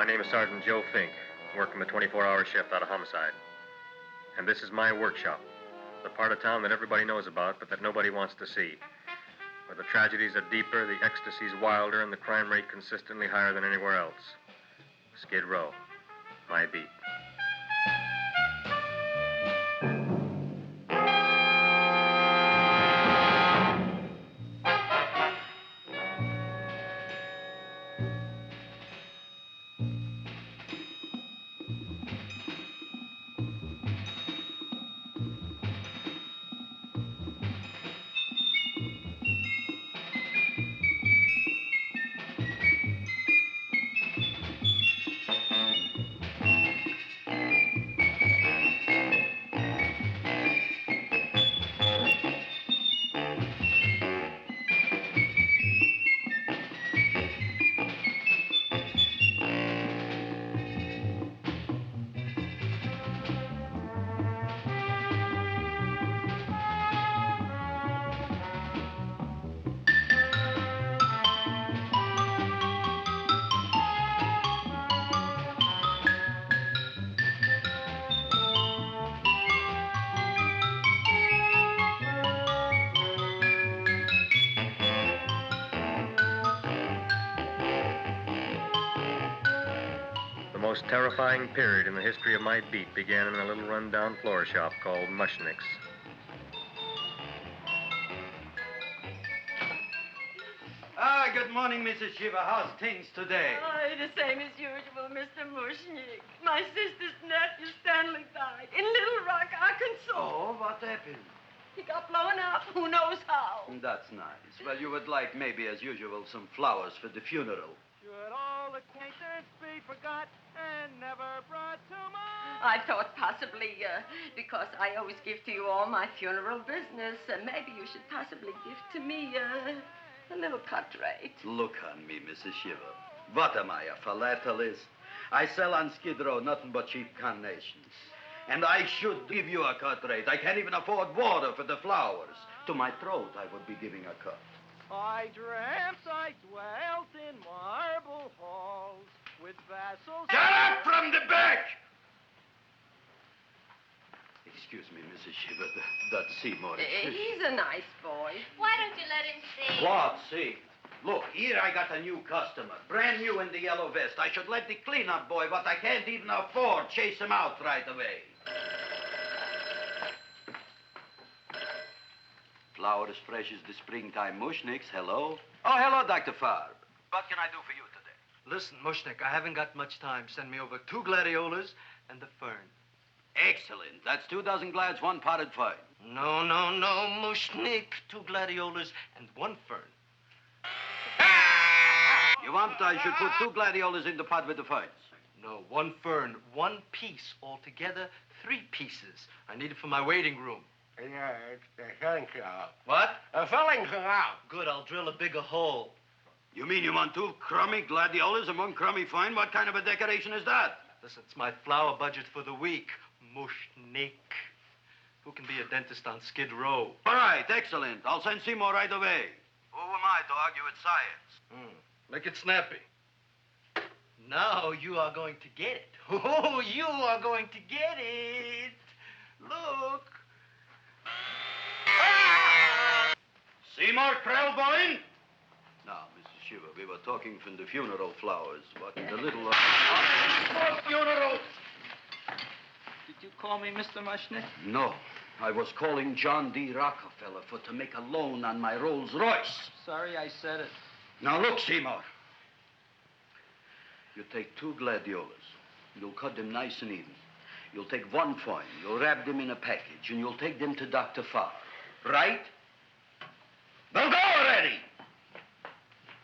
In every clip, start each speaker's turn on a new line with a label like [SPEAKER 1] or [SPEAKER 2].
[SPEAKER 1] My name is Sergeant Joe Fink, working the 24-hour shift out of homicide. And this is my workshop, the part of town that everybody knows about, but that nobody wants to see. Where the tragedies are deeper, the ecstasy's wilder, and the crime rate consistently higher than anywhere else. Skid Row, my beat. The most terrifying period in the history of my beat began in a little run-down floor shop called Mushnick's.
[SPEAKER 2] Good morning, Mrs. Shiva. How's things today?
[SPEAKER 3] Oh, the same as usual, Mr. Mushnick. My sister's nephew, Stanley, died in Little Rock, Arkansas.
[SPEAKER 2] Oh, what happened?
[SPEAKER 3] He got blown up. Who knows how?
[SPEAKER 2] That's nice. Well, you would like, maybe as usual, some flowers for the funeral.
[SPEAKER 4] Should all acquaintance be forgot and never brought to mind?
[SPEAKER 3] I thought possibly, because I always give to you all my funeral business, maybe you should possibly give to me, a little cut rate.
[SPEAKER 2] Look on me, Mrs. Shiva. What am I, a philatelist? I sell on Skid Row nothing but cheap carnations. And I should give you a cut rate. I can't even afford water for the flowers. To my throat, I would be giving a cut.
[SPEAKER 4] I dreamt I dwelt in marble halls with vassals...
[SPEAKER 2] Get up from the back! Excuse me, Mrs. Shiva, that's Seymour.
[SPEAKER 3] He's a nice boy.
[SPEAKER 5] Why don't you let him see?
[SPEAKER 2] What, see? Look, here I got a new customer, brand new in the yellow vest. I should let the cleanup boy, but I can't even afford, chase him out right away. Flower as fresh as the springtime Mushnicks. Hello? Oh, hello, Dr. Farb. What can I do for you today?
[SPEAKER 6] Listen, Mushnick, I haven't got much time. Send me over 2 gladiolas and the fern.
[SPEAKER 2] Excellent. That's 2 dozen glads, 1 potted fern.
[SPEAKER 6] No, Mushnick. 2 gladiolas and 1 fern.
[SPEAKER 2] You want I should put 2 gladiolas in the pot with the ferns?
[SPEAKER 6] No, 1 fern, 1 piece. Altogether, 3 pieces. I need it for my waiting room.
[SPEAKER 7] Yeah, it's the filling canal.
[SPEAKER 6] What?
[SPEAKER 7] A filling canal.
[SPEAKER 6] Good, I'll drill a bigger hole.
[SPEAKER 2] You mean you want 2 crummy gladiolas and 1 crummy fern? What kind of a decoration is that?
[SPEAKER 6] Listen, it's my flower budget for the week. Mushnick. Who can be a dentist on Skid Row?
[SPEAKER 2] All right, excellent. I'll send Seymour right away. Who am I to argue with science?
[SPEAKER 6] Make it snappy. Now you are going to get it. Oh, you are going to get it. Look.
[SPEAKER 2] Seymour Krelboyne? Now, Mrs. Shiva, we were talking from the funeral flowers. What in the little... funeral!
[SPEAKER 8] Did you call me Mr. Mushnick?
[SPEAKER 2] No. I was calling John D. Rockefeller to make a loan on my Rolls Royce.
[SPEAKER 8] Sorry I said it.
[SPEAKER 2] Now, look, Seymour. You take 2 gladiolas. You'll cut them nice and even. You'll take 1 fern. You'll wrap them in a package, and you'll take them to Dr. Farr. Right? Well, go already!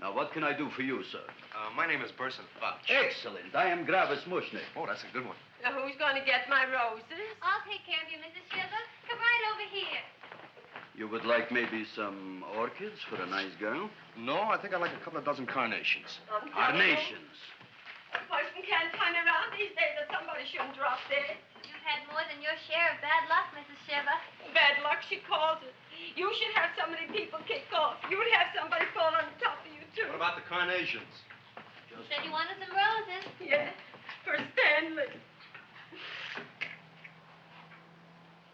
[SPEAKER 2] Now, what can I do for you, sir?
[SPEAKER 1] My name is Burson Fouch.
[SPEAKER 2] Excellent. I am Gravis Mushnick.
[SPEAKER 1] Oh, that's a good one.
[SPEAKER 3] Who's going to get my roses?
[SPEAKER 5] I'll take care of you, Mrs. Shiva. Come right over here.
[SPEAKER 2] You would like maybe some orchids for a nice girl?
[SPEAKER 1] No, I think I'd like a couple of dozen carnations.
[SPEAKER 2] Carnations.
[SPEAKER 3] A person can't turn around these days that somebody shouldn't drop dead.
[SPEAKER 5] You've had more than your share of bad luck, Mrs. Shiva.
[SPEAKER 3] Bad luck, she calls it. You should have so many people kick off. You would have somebody fall on top of you, too.
[SPEAKER 1] What about the carnations?
[SPEAKER 5] Said you wanted some roses.
[SPEAKER 3] Yes, for Stanley.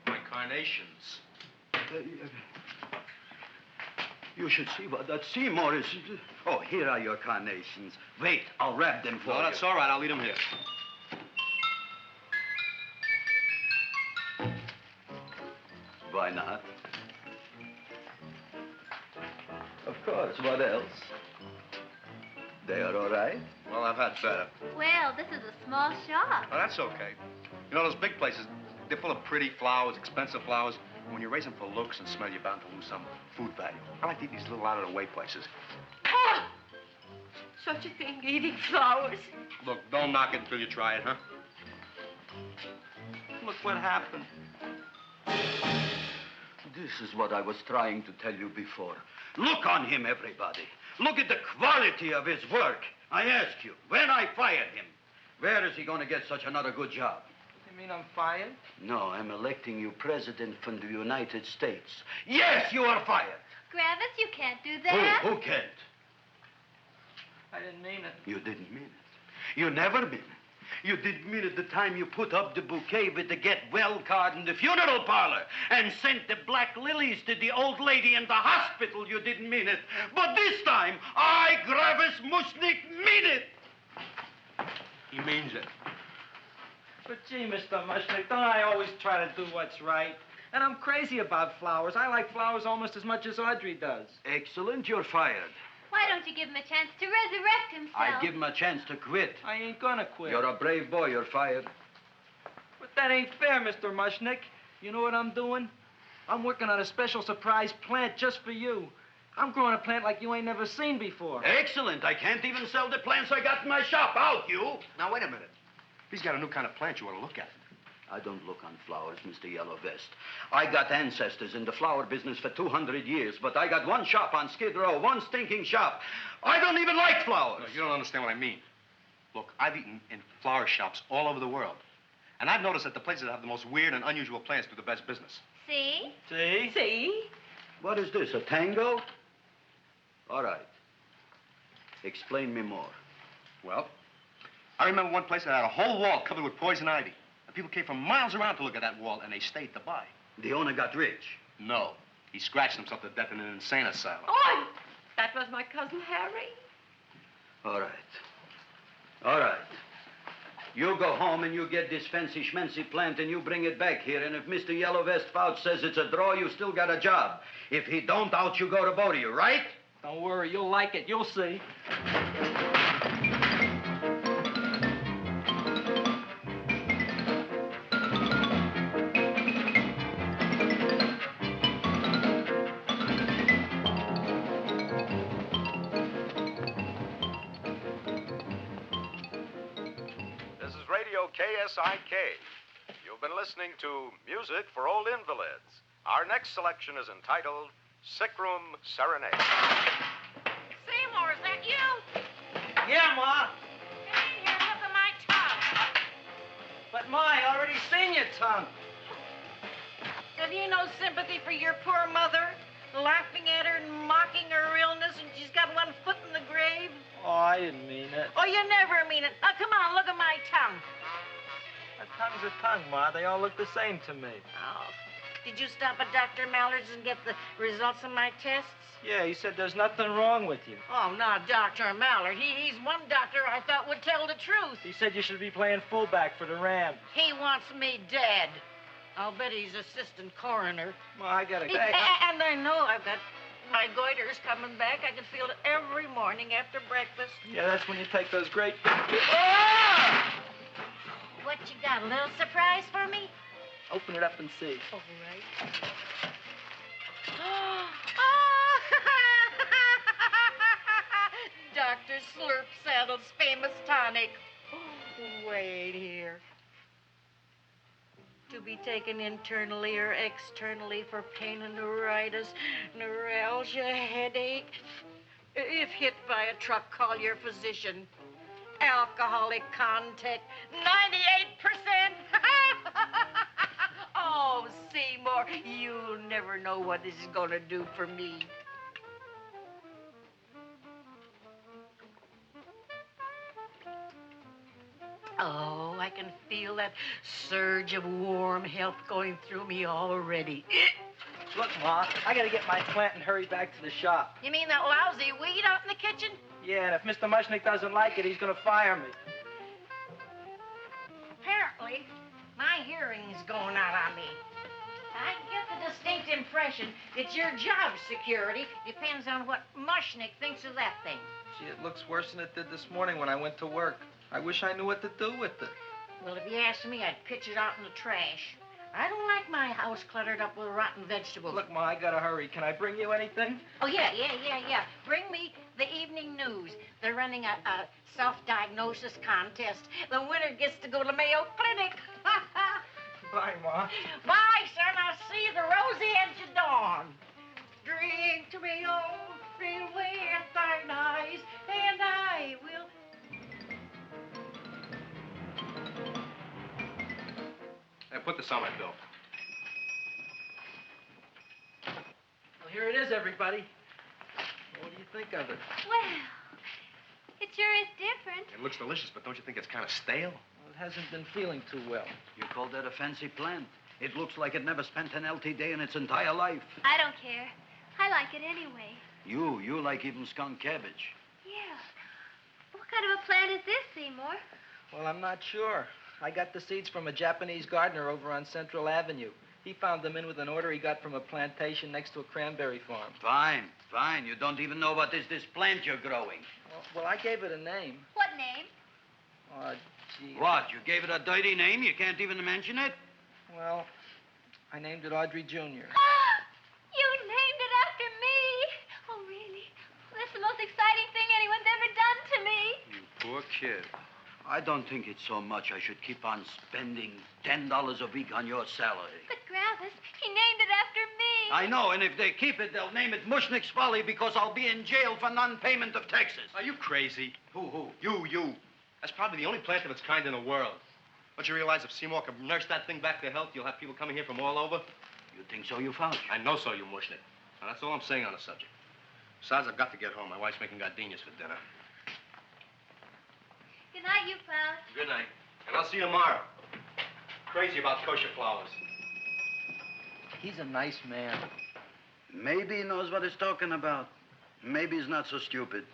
[SPEAKER 9] My carnations.
[SPEAKER 2] You should see what that Seymour is. Oh, here are your carnations. Wait, I'll wrap them for you.
[SPEAKER 9] No, that's all right. I'll leave them here.
[SPEAKER 2] Why not? Of course, what else? They are all right?
[SPEAKER 9] Well, I've had better.
[SPEAKER 5] Well, this is a small shop.
[SPEAKER 9] Oh, that's okay. You know, those big places, they're full of pretty flowers, expensive flowers. When you raise them for looks and smell, you're bound to lose some food value. I like to eat these little out-of-the-way places.
[SPEAKER 3] Oh! Such a thing, eating flowers.
[SPEAKER 9] Look, don't knock it until you try it, huh?
[SPEAKER 8] Look what happened.
[SPEAKER 2] This is what I was trying to tell you before. Look on him, everybody. Look at the quality of his work. I ask you, when I fired him, where is he going to get such another good job?
[SPEAKER 8] You mean I'm fired?
[SPEAKER 2] No, I'm electing you president from the United States. Yes, you are fired.
[SPEAKER 5] Gravis, you can't do that.
[SPEAKER 2] Who can't?
[SPEAKER 8] I didn't mean it.
[SPEAKER 2] You didn't mean it. You never mean it. You didn't mean it the time you put up the bouquet with the get well card in the funeral parlor and sent the black lilies to the old lady in the hospital. You didn't mean it. But this time, I, Gravis Mushnik, mean it.
[SPEAKER 9] He means it.
[SPEAKER 8] But gee, Mr. Mushnick, don't I always try to do what's right? And I'm crazy about flowers. I like flowers almost as much as Audrey does.
[SPEAKER 2] Excellent, you're fired.
[SPEAKER 5] Why don't you give him a chance to resurrect himself?
[SPEAKER 2] I give him a chance to quit.
[SPEAKER 8] I ain't gonna quit.
[SPEAKER 2] You're a brave boy, you're fired.
[SPEAKER 8] But that ain't fair, Mr. Mushnick. You know what I'm doing? I'm working on a special surprise plant just for you. I'm growing a plant like you ain't never seen before.
[SPEAKER 2] Excellent. I can't even sell the plants I got in my shop. Out, you.
[SPEAKER 9] Now, wait a minute. He's got a new kind of plant you ought to look at.
[SPEAKER 2] I don't look on flowers, Mr. Yellow Vest. I got ancestors in the flower business for 200 years, but I got one shop on Skid Row, one stinking shop. I don't even like flowers.
[SPEAKER 9] No, you don't understand what I mean. Look, I've eaten in flower shops all over the world. And I've noticed that the places that have the most weird and unusual plants do the best business.
[SPEAKER 5] See?
[SPEAKER 8] See?
[SPEAKER 3] See?
[SPEAKER 2] What is this, a tango? All right. Explain me more.
[SPEAKER 9] Well, I remember one place that had a whole wall covered with poison ivy. And people came from miles around to look at that wall, and they stayed to buy.
[SPEAKER 2] The owner got rich.
[SPEAKER 9] No. He scratched himself to death in an insane asylum.
[SPEAKER 3] Oh, that was my cousin Harry.
[SPEAKER 2] All right. All right. You go home and you get this fancy schmancy plant and you bring it back here. And if Mr. Yellow Vest Fouch says it's a draw, you still got a job. If he don't, out you go to both of you, right?
[SPEAKER 8] Don't worry, you'll like it. You'll see.
[SPEAKER 10] KSIK. You've been listening to Music for Old Invalids. Our next selection is entitled Sick Room Serenade.
[SPEAKER 11] Seymour, is that you?
[SPEAKER 8] Yeah, Ma.
[SPEAKER 11] Come in here and look at my tongue.
[SPEAKER 8] But, Ma, I already seen your tongue.
[SPEAKER 11] Have you no sympathy for your poor mother? Laughing at her and mocking her illness, and she's got one foot in the grave?
[SPEAKER 8] Oh, I didn't mean it.
[SPEAKER 11] Oh, you never mean it. Now, come on, look at my tongue.
[SPEAKER 8] A tongue's a tongue, Ma. They all look the same to me.
[SPEAKER 11] Oh, did you stop at Dr. Mallard's and get the results of my tests?
[SPEAKER 8] Yeah, he said there's nothing wrong with you.
[SPEAKER 11] Oh, not Dr. Mallard. He's one doctor I thought would tell the truth.
[SPEAKER 8] He said you should be playing fullback for the Rams.
[SPEAKER 11] He wants me dead. I'll bet he's assistant coroner.
[SPEAKER 8] Ma, I gotta go.
[SPEAKER 11] And I know I've got my goiter's coming back. I can feel it every morning after breakfast.
[SPEAKER 8] Yeah, that's when you take those great...
[SPEAKER 5] What you got, a little surprise for me?
[SPEAKER 8] Open it up and see.
[SPEAKER 11] All right. Dr. Slurp Saddle's famous tonic. Wait here. To be taken internally or externally for pain and neuritis, neuralgia, headache. If hit by a truck, call your physician. Alcoholic contact, 98%. Oh, Seymour, you'll never know what this is going to do for me. Oh, I can feel that surge of warm health going through me already.
[SPEAKER 8] Look, Ma, I gotta get my plant and hurry back to the shop.
[SPEAKER 11] You mean that lousy weed out in the kitchen?
[SPEAKER 8] Yeah, and if Mr. Mushnick doesn't like it, he's gonna fire me.
[SPEAKER 11] Apparently, my hearing's going out on me. I get the distinct impression that your job security depends on what Mushnick thinks of that thing.
[SPEAKER 8] Gee, it looks worse than it did this morning when I went to work. I wish I knew what to do with it.
[SPEAKER 11] Well, if you asked me, I'd pitch it out in the trash. I don't like my house cluttered up with rotten vegetables.
[SPEAKER 8] Look, Ma, I gotta hurry. Can I bring you anything?
[SPEAKER 11] Oh, yeah. Bring me the evening news. They're running a self-diagnosis contest. The winner gets to go to Mayo Clinic.
[SPEAKER 8] Bye, Ma.
[SPEAKER 11] Bye, son. I'll see you the rosy edge of dawn. Drink to me, oh, drink away at thine eyes, and I will...
[SPEAKER 9] Hey, put this on my bill.
[SPEAKER 8] Well, here it is, everybody. What do you think of it?
[SPEAKER 5] Well, it sure is different.
[SPEAKER 9] It looks delicious, but don't you think it's kind of stale?
[SPEAKER 8] Well, it hasn't been feeling too well.
[SPEAKER 2] You call that a fancy plant? It looks like it never spent an LT day in its entire life.
[SPEAKER 5] I don't care. I like it anyway.
[SPEAKER 2] You like even skunk cabbage.
[SPEAKER 5] Yeah. What kind of a plant is this, Seymour?
[SPEAKER 8] Well, I'm not sure. I got the seeds from a Japanese gardener over on Central Avenue. He found them in with an order he got from a plantation next to a cranberry farm.
[SPEAKER 2] Fine. You don't even know what is this plant you're growing.
[SPEAKER 8] Well, I gave it a name.
[SPEAKER 5] What name?
[SPEAKER 8] Oh, gee.
[SPEAKER 2] What, you gave it a dirty name? You can't even mention it?
[SPEAKER 8] Well, I named it Audrey Jr.
[SPEAKER 5] You named it after me. Oh, really? Well, that's the most exciting thing anyone's ever done to me.
[SPEAKER 2] You poor kid. I don't think it's so much I should keep on spending $10 a week on your salary.
[SPEAKER 5] But, Gravis, he named it after me.
[SPEAKER 2] I know, and if they keep it, they'll name it Mushnick's Folly because I'll be in jail for non-payment of taxes.
[SPEAKER 9] Are you crazy?
[SPEAKER 2] Who?
[SPEAKER 9] You. That's probably the only plant of its kind in the world. Don't you realize if Seymour could nurse that thing back to health, you'll have people coming here from all over?
[SPEAKER 2] You think so, you found?
[SPEAKER 9] I know so, you Mushnick. Now, that's all I'm saying on the subject. Besides, I've got to get home. My wife's making gardenias for dinner.
[SPEAKER 5] Good night, you pal.
[SPEAKER 9] Good night. And I'll see you tomorrow. Crazy about kosher flowers.
[SPEAKER 8] He's a nice man.
[SPEAKER 2] Maybe he knows what he's talking about. Maybe he's not so stupid.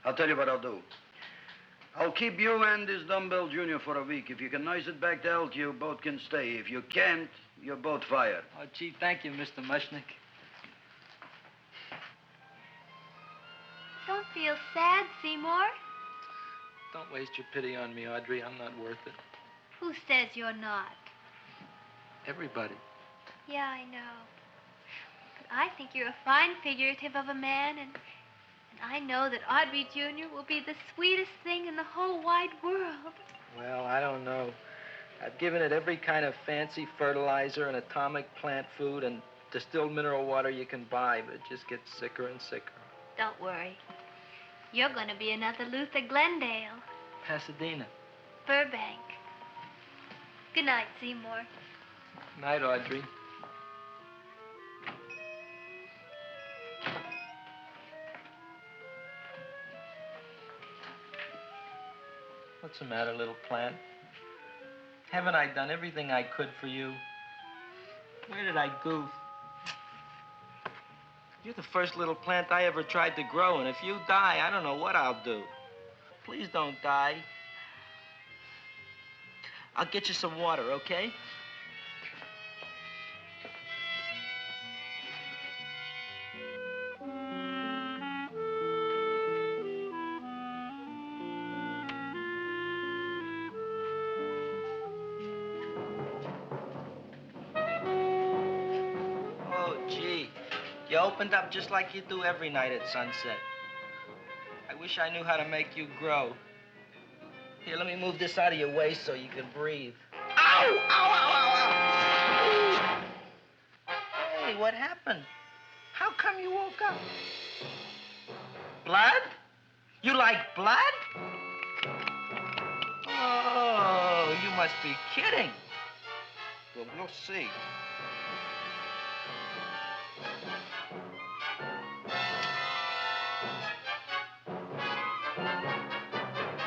[SPEAKER 2] I'll tell you what I'll do. I'll keep you and this dumbbell junior for a week. If you can nurse it back to health, you both can stay. If you can't, you're both fired.
[SPEAKER 8] Oh, gee, thank you, Mr. Mushnick.
[SPEAKER 5] Don't feel sad, Seymour.
[SPEAKER 8] Don't waste your pity on me, Audrey. I'm not worth it.
[SPEAKER 5] Who says you're not?
[SPEAKER 8] Everybody.
[SPEAKER 5] Yeah, I know. But I think you're a fine figurative of a man, and I know that Audrey Jr. will be the sweetest thing in the whole wide world.
[SPEAKER 8] Well, I don't know. I've given it every kind of fancy fertilizer and atomic plant food and distilled mineral water you can buy, but it just gets sicker and sicker.
[SPEAKER 5] Don't worry. You're going to be another Luther Glendale.
[SPEAKER 8] Pasadena.
[SPEAKER 5] Burbank. Good night, Seymour.
[SPEAKER 8] Night, Audrey. What's the matter, little plant? Haven't I done everything I could for you? Where did I goof? You're the first little plant I ever tried to grow, and if you die, I don't know what I'll do. Please don't die. I'll get you some water, okay? Oh, gee. You opened up just like you do every night at sunset. I wish I knew how to make you grow. Here, let me move this out of your way so you can breathe. Ow! Ow, ow, ow, ow! Hey, what happened? How come you woke up? Blood? You like blood? Oh, you must be kidding. Well, we'll see.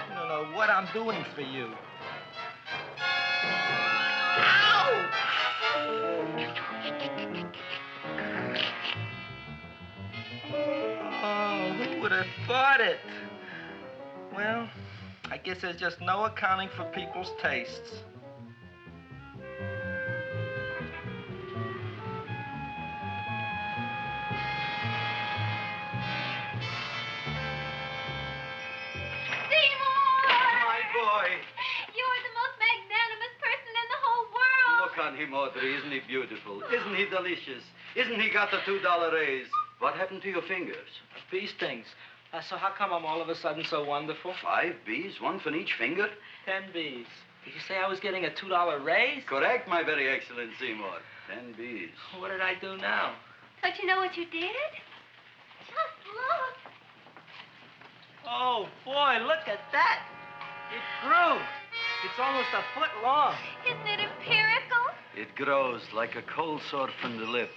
[SPEAKER 8] I don't know what I'm doing for you. Oh, who would have thought it? Well, I guess there's just no accounting for people's tastes.
[SPEAKER 2] My boy.
[SPEAKER 5] You're the most magnanimous person in the whole world.
[SPEAKER 2] Look on him, Audrey. Isn't he beautiful? Isn't he delicious? Isn't he got the $2 raise? What happened to your fingers?
[SPEAKER 8] Bee stings. So how come I'm all of a sudden so wonderful?
[SPEAKER 2] 5 bees, one for each finger?
[SPEAKER 8] 10 bees. Did you say I was getting a $2 raise?
[SPEAKER 2] Correct, my very excellent Seymour. 10 bees.
[SPEAKER 8] What did I do now?
[SPEAKER 5] Don't you know what you did? Just look.
[SPEAKER 8] Oh, boy, look at that. It grew. It's almost a foot long.
[SPEAKER 5] Isn't it empirical?
[SPEAKER 2] It grows like a cold sore from the lip.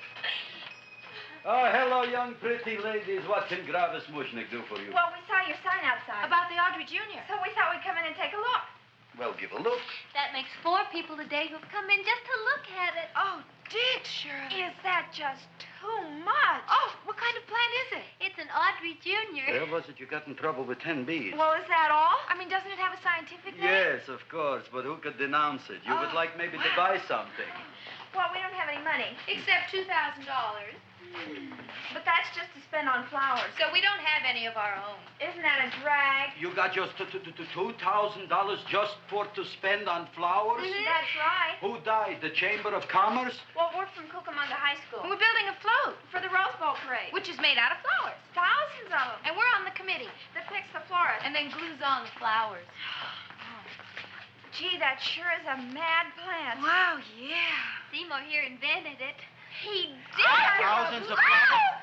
[SPEAKER 2] Oh, hello, young pretty ladies. What can Gravis Mushnik do for you?
[SPEAKER 12] Well, we saw your sign outside. About the Audrey Jr. So we thought we'd come in and take a look.
[SPEAKER 2] Well, give a look.
[SPEAKER 5] That makes 4 people today who've come in just to look at it.
[SPEAKER 12] Oh, Dick, Shirley. Is that just too much? Oh, what kind of plant is it?
[SPEAKER 5] It's an Audrey Jr.
[SPEAKER 2] Where was it you got in trouble with 10 bees?
[SPEAKER 12] Well, is that all? I mean, doesn't it have a scientific name?
[SPEAKER 2] Yes, of course, but who could denounce it? You would like maybe to buy something.
[SPEAKER 12] Well, we don't have any money.
[SPEAKER 5] Except $2,000.
[SPEAKER 12] But that's just to spend on flowers.
[SPEAKER 5] So we don't have any of our own.
[SPEAKER 12] Isn't that a drag?
[SPEAKER 2] You got just $2,000 just to spend on flowers?
[SPEAKER 12] That's right.
[SPEAKER 2] Who died? The Chamber of Commerce?
[SPEAKER 12] Well, we're from Cucamonga High School. And we're building a float for the Rose Bowl parade. Which is made out of flowers. Thousands of them. And we're on the committee that picks the florist.
[SPEAKER 5] And then glues on the flowers.
[SPEAKER 12] Gee, that sure is a mad plant.
[SPEAKER 5] Wow, yeah. Seymour here invented it.
[SPEAKER 12] He did.
[SPEAKER 2] Thousands of flowers.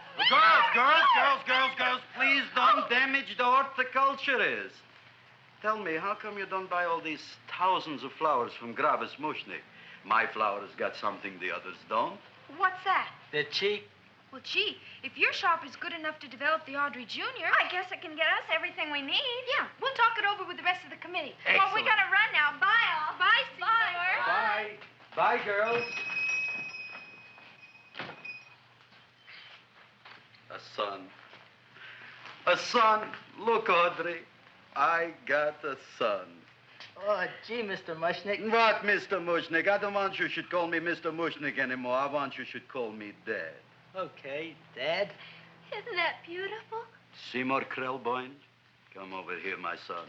[SPEAKER 2] Girls, please don't damage the horticulturist. Tell me, how come you don't buy all these thousands of flowers from Gravis Mushnik? My flowers got something the others don't.
[SPEAKER 12] What's that?
[SPEAKER 8] They're cheap.
[SPEAKER 12] Well, gee, if your shop is good enough to develop the Audrey Jr., I guess it can get us everything we need. Yeah, we'll talk it over with the rest of the committee.
[SPEAKER 2] Excellent.
[SPEAKER 12] Well, we gotta run now. Bye, all. Bye, Seymour.
[SPEAKER 2] Bye. Bye, girls. A son. A son. Look, Audrey. I got a son.
[SPEAKER 8] Oh, gee, Mr. Mushnik.
[SPEAKER 2] What, Mr. Mushnik? I don't want you should call me Mr. Mushnik anymore. I want you should call me Dad.
[SPEAKER 8] Okay, Dad.
[SPEAKER 5] Isn't that beautiful?
[SPEAKER 2] Seymour Krelboyne, come over here, my son.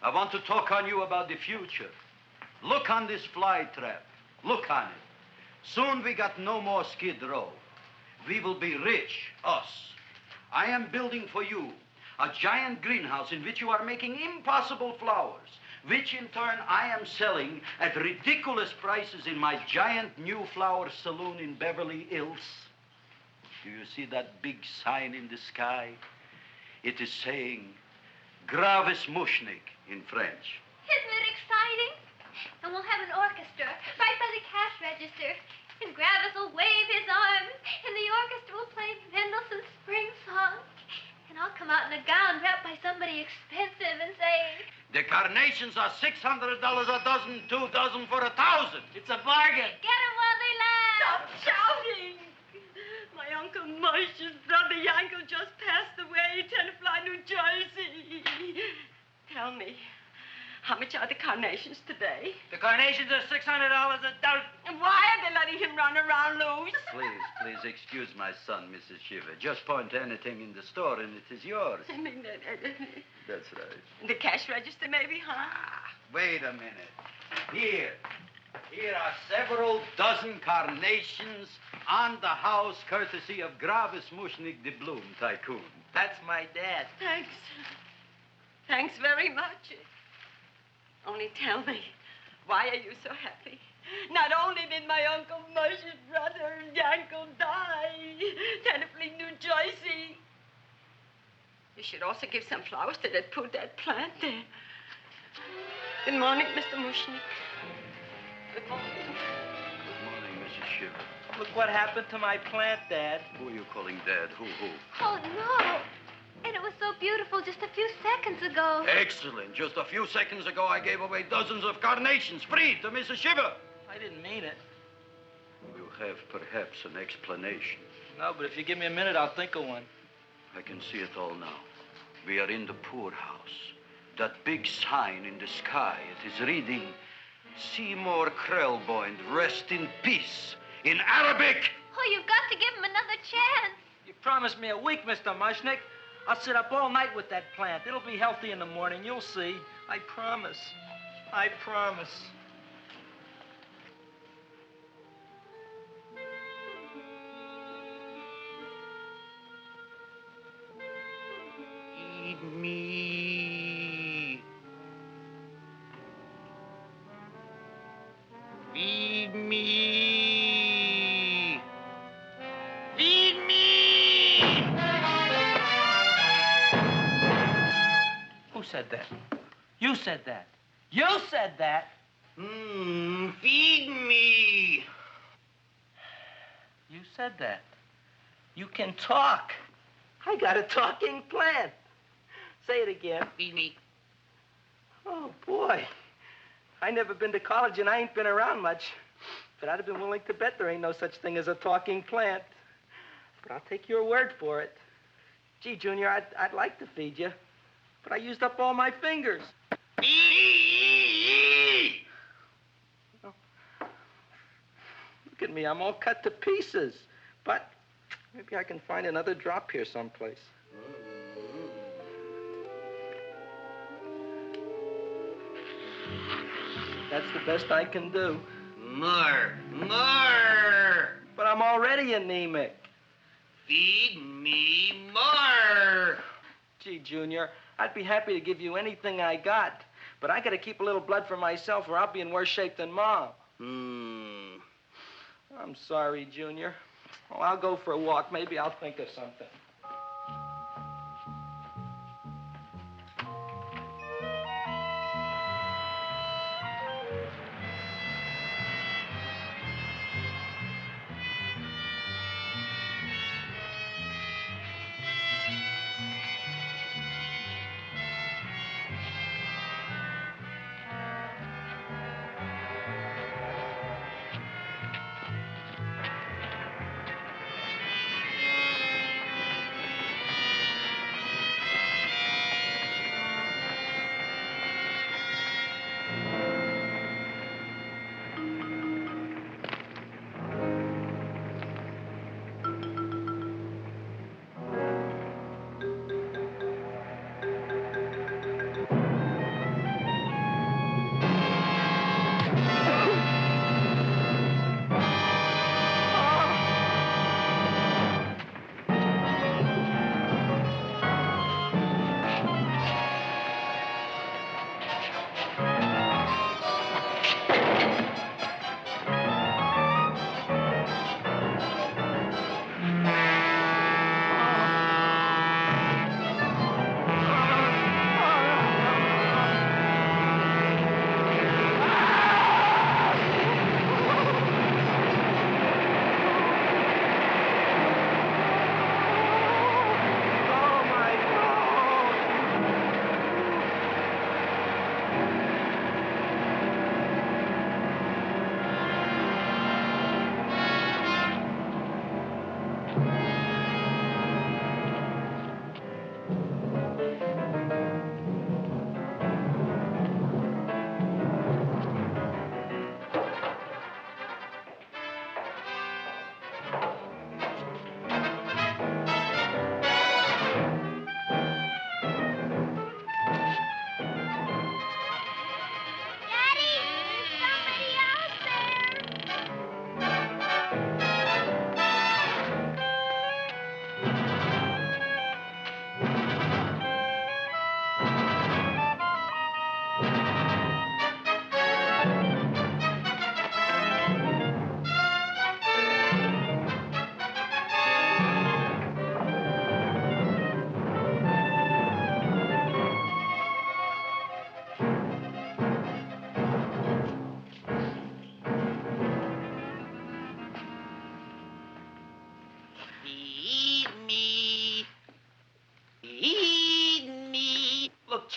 [SPEAKER 2] I want to talk on you about the future. Look on this fly trap. Look on it. Soon we got no more Skid Row. We will be rich, us. I am building for you a giant greenhouse in which you are making impossible flowers, which in turn I am selling at ridiculous prices in my giant new flower saloon in Beverly Hills. Do you see that big sign in the sky? It is saying Gravis Mushnik in French.
[SPEAKER 5] Isn't it exciting? And we'll have an orchestra right by the cash register. And Gravis will wave his arms, and the orchestra will play Mendelssohn's Spring Song. And I'll come out in a gown wrapped by somebody expensive and say,
[SPEAKER 2] The carnations are $600 a dozen, 2 dozen for 1,000.
[SPEAKER 8] It's a bargain.
[SPEAKER 5] get 'em while they last.
[SPEAKER 11] Stop shouting! My Uncle Mush's brother Yankel just passed away, Tenafly, New Jersey. Tell me, how much are the carnations today?
[SPEAKER 8] The carnations are $600 a dozen.
[SPEAKER 11] And why are they letting him run around loose?
[SPEAKER 2] Please excuse my son, Mrs. Shiver. Just point to anything in the store and it is yours.
[SPEAKER 11] I mean,
[SPEAKER 2] That's right.
[SPEAKER 11] the cash register maybe, huh?
[SPEAKER 2] Wait a minute. Here are several dozen carnations on the house, courtesy of Gravis Mushnik, the Bloom Tycoon.
[SPEAKER 8] That's my dad.
[SPEAKER 11] Thanks. Thanks very much. Only tell me, why are you so happy? Not only did my Uncle Mush's brother Yankel die, Tenafly, New Jersey, you should also give some flowers to that poor dead plant there. Good morning, Mr. Mushnik. Good morning.
[SPEAKER 2] Good morning, Mrs. Shiver.
[SPEAKER 8] Look what happened to my plant, Dad.
[SPEAKER 2] Who are you calling Dad? Who?
[SPEAKER 5] Oh, no. And it was so beautiful just a few seconds ago.
[SPEAKER 2] Excellent. Just a few seconds ago, I gave away dozens of carnations free to Mrs. Shiver.
[SPEAKER 8] I didn't mean it.
[SPEAKER 2] You have perhaps an explanation.
[SPEAKER 8] No, but if you give me a minute, I'll think of one.
[SPEAKER 2] I can see it all now. We are in the poorhouse. That big sign in the sky, it is reading, Seymour Krelboyne, rest in peace, in Arabic.
[SPEAKER 5] Oh, you've got to give him another chance.
[SPEAKER 8] You promised me a week, Mr. Mushnick. I'll sit up all night with that plant. It'll be healthy in the morning. You'll see. I promise. I promise.
[SPEAKER 2] Feed me. Feed me. Feed me.
[SPEAKER 8] Who said that? You said that. You said that.
[SPEAKER 2] Feed me.
[SPEAKER 8] You said that. You can talk. I got a talking plant. Say it again.
[SPEAKER 2] Feed me.
[SPEAKER 8] Oh, boy. I never been to college and I ain't been around much. But I'd have been willing to bet there ain't no such thing as a talking plant. But I'll take your word for it. Gee, Junior, I'd like to feed you. But I used up all my fingers. Oh. Look at me. I'm all cut to pieces. But maybe I can find another drop here someplace. That's the best I can do.
[SPEAKER 2] More.
[SPEAKER 8] But I'm already anemic.
[SPEAKER 2] Feed me more.
[SPEAKER 8] Gee, Junior, I'd be happy to give you anything I got. But I gotta keep a little blood for myself or I'll be in worse shape than Mom. I'm sorry, Junior. Oh, I'll go for a walk. Maybe I'll think of something.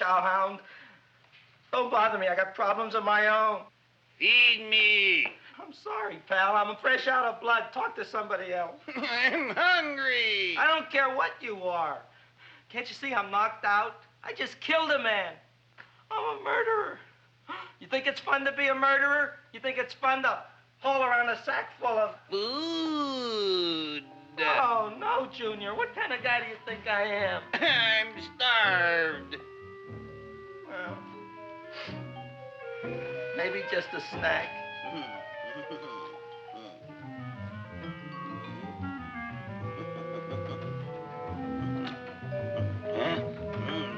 [SPEAKER 8] chowhound. Don't bother me. I got problems of my own.
[SPEAKER 7] Feed me.
[SPEAKER 8] I'm sorry, pal. I'm fresh out of blood. Talk to somebody else.
[SPEAKER 7] I'm hungry.
[SPEAKER 8] I don't care what you are. Can't you see I'm knocked out? I just killed a man. I'm a murderer. You think it's fun to be a murderer? You think it's fun to haul around a sack full of
[SPEAKER 7] food?
[SPEAKER 8] Oh, no, Junior. What kind of guy do you think I am?
[SPEAKER 7] I'm starved.
[SPEAKER 8] Well, maybe just a snack.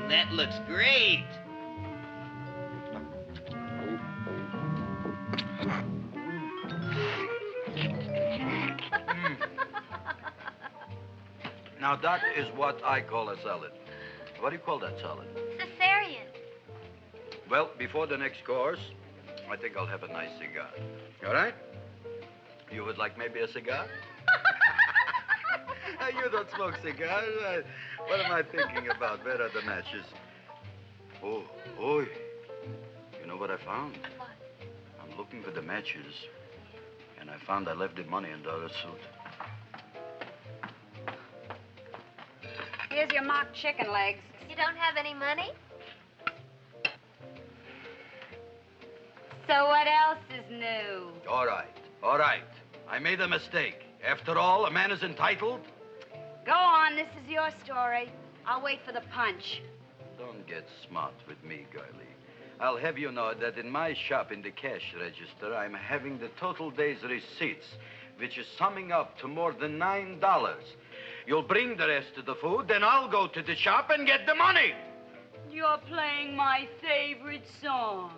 [SPEAKER 7] That looks great.
[SPEAKER 2] Now, that is what I call a salad. What do you call that salad?
[SPEAKER 5] Caesarean.
[SPEAKER 2] Well, before the next course, I think I'll have a nice cigar. All right? You would like maybe a cigar? You don't smoke cigars. What am I thinking about? Where are the matches? Oh, you know what I found?
[SPEAKER 5] What?
[SPEAKER 2] I'm looking for the matches, and I found I left the money in the other suit.
[SPEAKER 13] Here's your mock chicken legs.
[SPEAKER 5] You don't have any money?
[SPEAKER 13] So what else is new?
[SPEAKER 2] All right. I made a mistake. After all, a man is entitled.
[SPEAKER 13] Go on, this is your story. I'll wait for the punch.
[SPEAKER 2] Don't get smart with me, girlie. I'll have you know that in my shop in the cash register, I'm having the total day's receipts, which is summing up to more than $9. You'll bring the rest of the food, then I'll go to the shop and get the money.
[SPEAKER 13] You're playing my favorite song.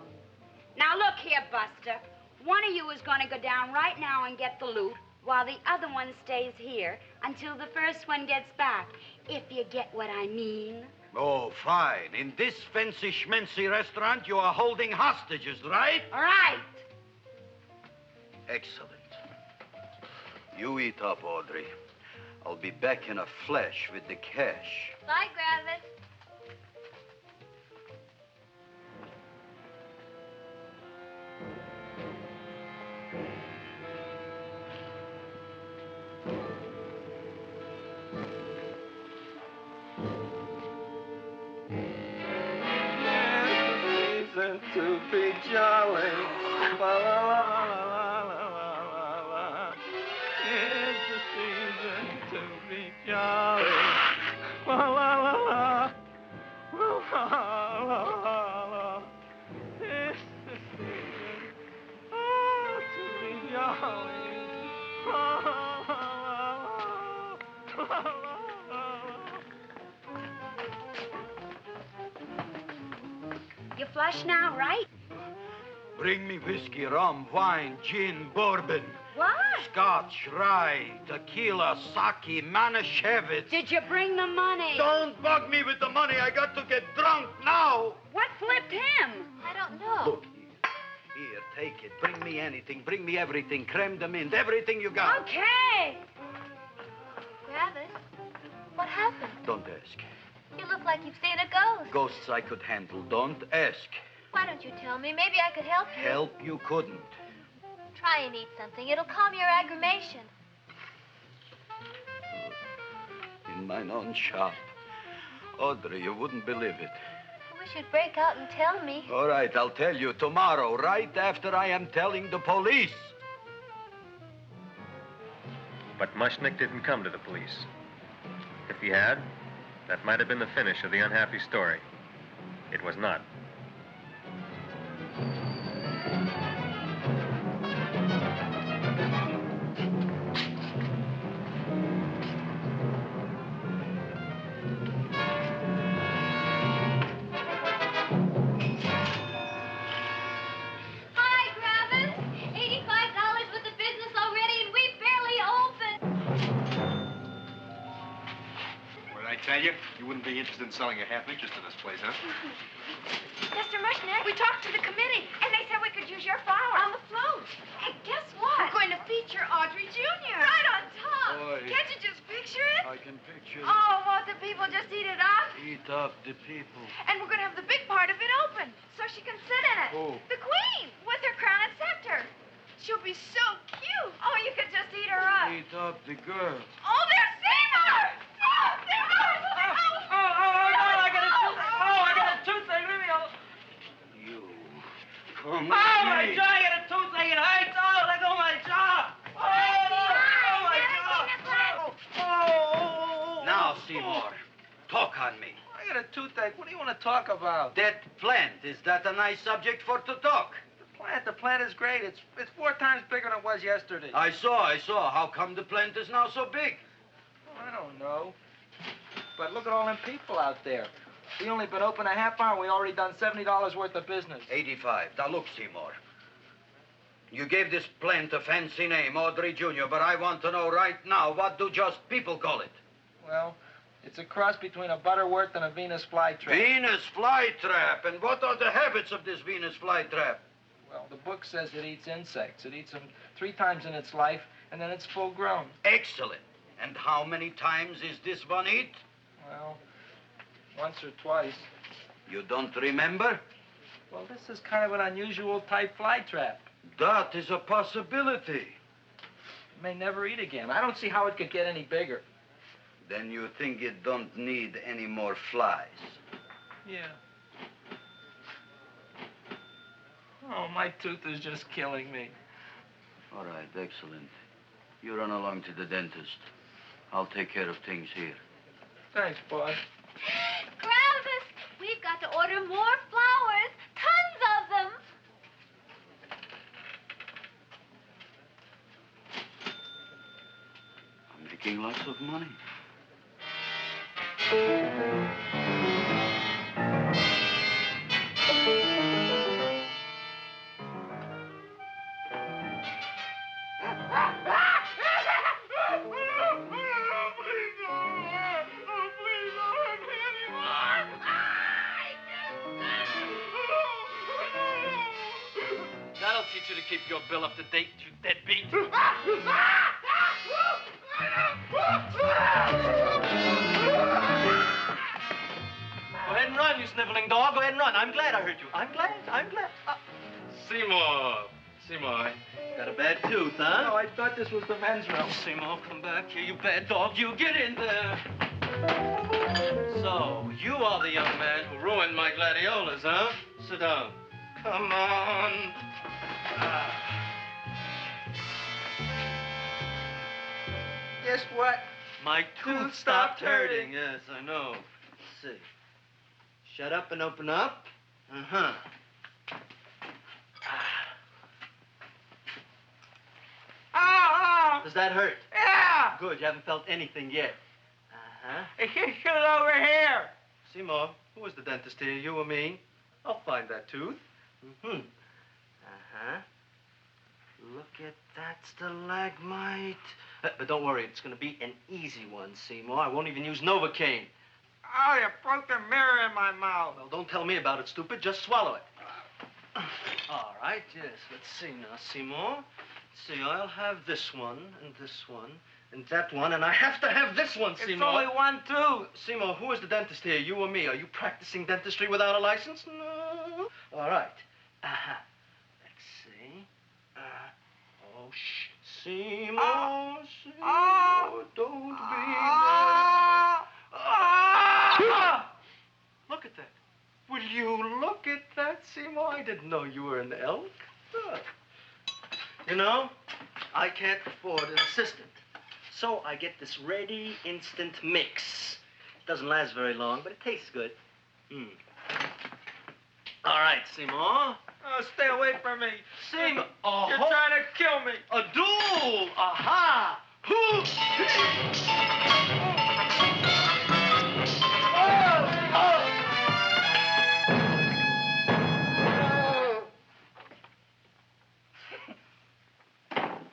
[SPEAKER 13] Now, look here, Buster. One of you is going to go down right now and get the loot, while the other one stays here until the first one gets back, if you get what I mean.
[SPEAKER 2] Oh, fine. In this fancy schmancy restaurant, you are holding hostages, right?
[SPEAKER 13] All right.
[SPEAKER 2] Excellent. You eat up, Audrey. I'll be back in a flash with the cash.
[SPEAKER 5] Bye, Gravis.
[SPEAKER 8] To be jolly. La, la, la, la, la, la, la. It's the season to be jolly. La, la, la, la. La, la, la, la. It's the season to be jolly. La, la, la, la, la, la.
[SPEAKER 13] You flush now, right?
[SPEAKER 2] Bring me whiskey, rum, wine, gin, bourbon.
[SPEAKER 13] What?
[SPEAKER 2] Scotch, rye, tequila, sake, Manischewitz.
[SPEAKER 13] Did you bring the money?
[SPEAKER 2] Don't bug me with the money. I got to get drunk now.
[SPEAKER 13] What flipped him?
[SPEAKER 5] I don't know.
[SPEAKER 2] Look, here, take it. Bring me anything. Bring me everything. Creme de menthe, everything you got.
[SPEAKER 13] Okay.
[SPEAKER 5] Gravis, what happened?
[SPEAKER 2] Don't ask.
[SPEAKER 5] You look like you've seen a ghost.
[SPEAKER 2] Ghosts I could handle. Don't ask.
[SPEAKER 5] Why don't you tell me? Maybe I could help you.
[SPEAKER 2] Help you couldn't.
[SPEAKER 5] Try and eat something. It'll calm your aggravation.
[SPEAKER 2] In mine own shop. Audrey, you wouldn't believe it.
[SPEAKER 5] I wish you'd break out and tell me.
[SPEAKER 2] All right, I'll tell you tomorrow, right after I am telling the police.
[SPEAKER 1] But Mushnick didn't come to the police. If he had, that might have been the finish of the unhappy story. It was not.
[SPEAKER 5] Hi, Gravis. $85 with the business already, and we barely opened.
[SPEAKER 9] What did I tell you? You wouldn't be interested in selling a half interest in this place, huh?
[SPEAKER 12] Mr. Mushnick, we talked to the committee, and they said we could use your flower on the float. Hey, guess what? We're going to feature Audrey Jr. Right on top.
[SPEAKER 2] Boy.
[SPEAKER 12] Can't you just picture it?
[SPEAKER 2] I can picture it.
[SPEAKER 12] Oh, won't it be people just eat it up?
[SPEAKER 2] Eat up the people.
[SPEAKER 12] And we're going to have the big part of it open so she can sit in it.
[SPEAKER 2] Who?
[SPEAKER 12] The queen with her crown and scepter. She'll be so cute. Oh, you could just eat her up.
[SPEAKER 2] Eat up the girl.
[SPEAKER 12] Oh, there's Seymour! Oh, Seymour!
[SPEAKER 8] I got a toothache. Leave me alone.
[SPEAKER 2] You. Come
[SPEAKER 8] My jaw, I got a toothache. It hurts. Oh, let go of my jaw. My jaw. Oh.
[SPEAKER 2] Now, Seymour, talk on me.
[SPEAKER 8] I got a toothache. What do you want to talk about?
[SPEAKER 2] That plant, is that a nice subject for to talk?
[SPEAKER 8] The plant is great. It's 4 times bigger than it was yesterday.
[SPEAKER 2] I saw. How come the plant is now so big?
[SPEAKER 8] I don't know. But look at all them people out there. We only been open a half hour. We already done $70 worth of business.
[SPEAKER 2] 85. Now, look, Seymour. You gave this plant a fancy name, Audrey Jr., but I want to know right now, what do just people call it?
[SPEAKER 8] Well, it's a cross between a butterworth and a Venus flytrap.
[SPEAKER 2] Venus flytrap. And what are the habits of this Venus flytrap?
[SPEAKER 8] Well, the book says it eats insects. It eats them 3 times in its life, and then it's full grown.
[SPEAKER 2] Excellent. And how many times is this one eat?
[SPEAKER 8] Well, once or twice.
[SPEAKER 2] You don't remember?
[SPEAKER 8] Well, this is kind of an unusual type flytrap.
[SPEAKER 2] That is a possibility.
[SPEAKER 8] It may never eat again. I don't see how it could get any bigger.
[SPEAKER 2] Then you think it don't need any more flies?
[SPEAKER 8] Yeah. Oh, my tooth is just killing me.
[SPEAKER 2] All right, excellent. You run along to the dentist. I'll take care of things here.
[SPEAKER 8] Thanks, boss.
[SPEAKER 5] Kravis, we've got to order more flowers. Tons of them.
[SPEAKER 2] I'm making lots of money.
[SPEAKER 8] That'll teach you to keep your bill up to date, you deadbeat. Go ahead and run, you sniveling dog. Go ahead and run. I'm glad I hurt you. I'm glad.
[SPEAKER 6] Seymour, got a bad tooth, huh?
[SPEAKER 8] No, I thought this was the men's room.
[SPEAKER 6] Seymour, come back here, you bad dog. You get in there. So, you are the young man who ruined my gladiolas, huh? Sit down. Come on.
[SPEAKER 8] Guess what?
[SPEAKER 6] My tooth stopped hurting. Yes, I know. Let's see. Shut up and open up. Uh-huh.
[SPEAKER 8] Oh!
[SPEAKER 6] Does that hurt?
[SPEAKER 8] Yeah!
[SPEAKER 6] Good, you haven't felt anything yet. Uh-huh.
[SPEAKER 8] Hey, shoot over here.
[SPEAKER 6] Seymour, who was the dentist here, you or me? I'll find that tooth. Mm-hmm. Uh-huh. Look at that stalagmite. But don't worry, it's going to be an easy one, Seymour. I won't even use Novocaine.
[SPEAKER 8] Oh, you broke the mirror in my mouth.
[SPEAKER 6] Well, don't tell me about it, stupid. Just swallow it. All right, yes. Let's see now, Seymour. Let's see, I'll have this one, and that one, and I have to have this one, Seymour.
[SPEAKER 8] It's only one tooth.
[SPEAKER 6] Seymour, who is the dentist here, you or me? Are you practicing dentistry without a license? No. All right. Uh-huh. Let's see. Oh, shh. Seymour, Seymour, don't be mad. Look at that. Will you look at that, Seymour? I didn't know you were an elk. You know, I can't afford an assistant. So I get this ready instant mix. It doesn't last very long, but it tastes good. All right, Seymour.
[SPEAKER 8] Oh, stay away from me.
[SPEAKER 6] Seymour.
[SPEAKER 8] You're trying to kill me.
[SPEAKER 6] A duel. Aha.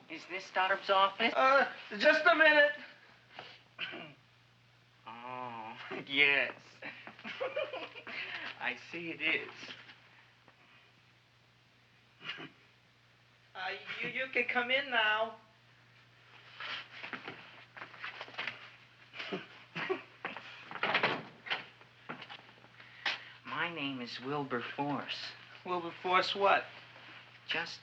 [SPEAKER 14] Is this Stoddard's office?
[SPEAKER 8] Just a minute.
[SPEAKER 14] Oh, yes. I see it is.
[SPEAKER 8] You can come in now.
[SPEAKER 14] name is Wilberforce.
[SPEAKER 8] Wilberforce what?
[SPEAKER 14] Just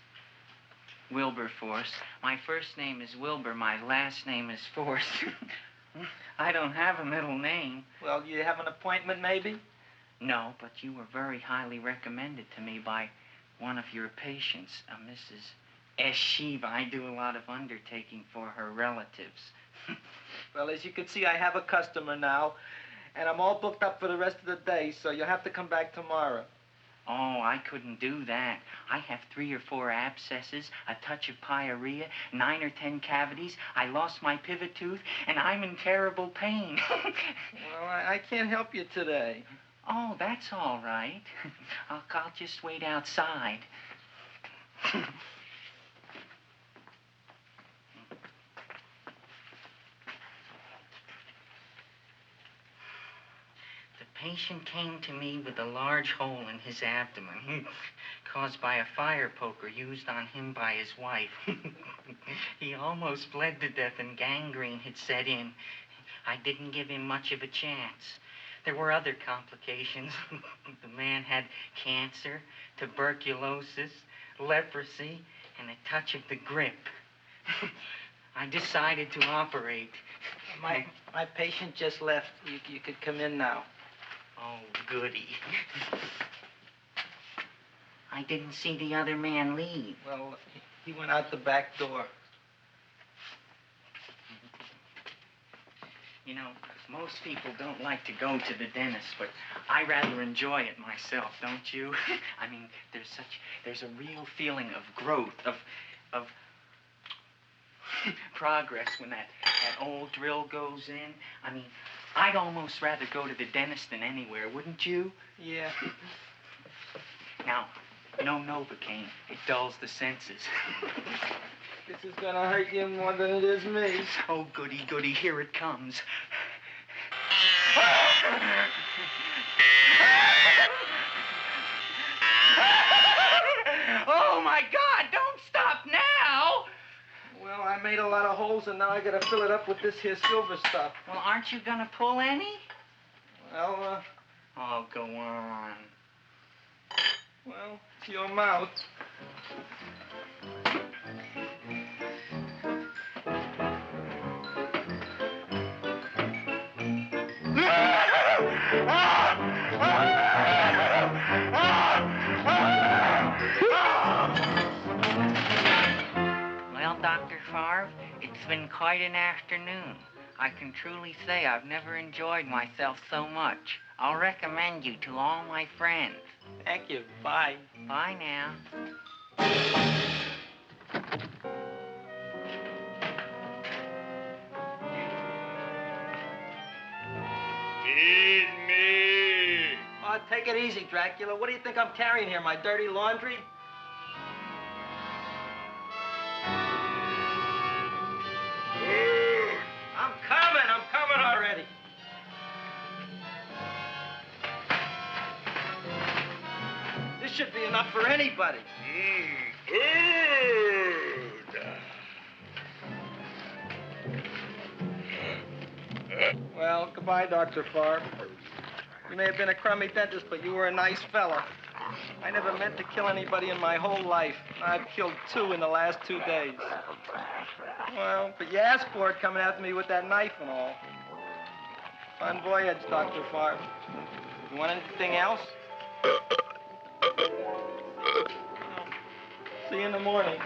[SPEAKER 14] Wilberforce. My first name is Wilbur. My last name is Force. I don't have a middle name.
[SPEAKER 8] Well, you have an appointment, maybe?
[SPEAKER 14] No, but you were very highly recommended to me by one of your patients, Mrs. S. Shiva. I do a lot of undertaking for her relatives.
[SPEAKER 8] Well, as you can see, I have a customer now, and I'm all booked up for the rest of the day, so you'll have to come back tomorrow.
[SPEAKER 14] Oh, I couldn't do that. I have 3 or 4 abscesses, a touch of pyorrhea, 9 or 10 cavities. I lost my pivot tooth, and I'm in terrible pain.
[SPEAKER 8] Well, I can't help you today.
[SPEAKER 14] Oh, that's all right. I'll just wait outside. The patient came to me with a large hole in his abdomen caused by a fire poker used on him by his wife. He almost bled to death and gangrene had set in. I didn't give him much of a chance. There were other complications. The man had cancer, tuberculosis, leprosy, and a touch of the grip. I decided to operate.
[SPEAKER 8] My patient just left. You could come in now.
[SPEAKER 14] Oh, goody. I didn't see the other man leave.
[SPEAKER 8] Well, he went out the back door.
[SPEAKER 14] You know, most people don't like to go to the dentist, but I rather enjoy it myself, don't you? I mean, there's a real feeling of growth, of progress when that old drill goes in. I mean, I'd almost rather go to the dentist than anywhere, wouldn't you?
[SPEAKER 8] Yeah.
[SPEAKER 14] Now, no Novocaine. It dulls the senses.
[SPEAKER 8] This is gonna hurt you more than it is me.
[SPEAKER 14] Oh, goody, goody, here it comes. Oh, my God, don't stop now!
[SPEAKER 8] Well, I made a lot of holes, and now I gotta fill it up with this here silver stuff.
[SPEAKER 14] Well, aren't you gonna pull any?
[SPEAKER 8] Well,
[SPEAKER 14] Oh, go on.
[SPEAKER 8] Well, it's your mouth.
[SPEAKER 14] Well, Dr. Favre, it's been quite an afternoon. I can truly say I've never enjoyed myself so much. I'll recommend you to all my friends.
[SPEAKER 8] Thank you. Bye.
[SPEAKER 14] Bye now.
[SPEAKER 15] Feed me.
[SPEAKER 8] Oh, take it easy, Dracula. What do you think I'm carrying here, my dirty laundry? I'm coming already. This should be enough for anybody. Well, goodbye, Dr. Favre. You may have been a crummy dentist, but you were a nice fella. I never meant to kill anybody in my whole life. I've killed 2 in the last 2 days. Well, but you asked for it coming after me with that knife and all. Fun voyage, Dr. Favre. You want anything else? See you in the morning.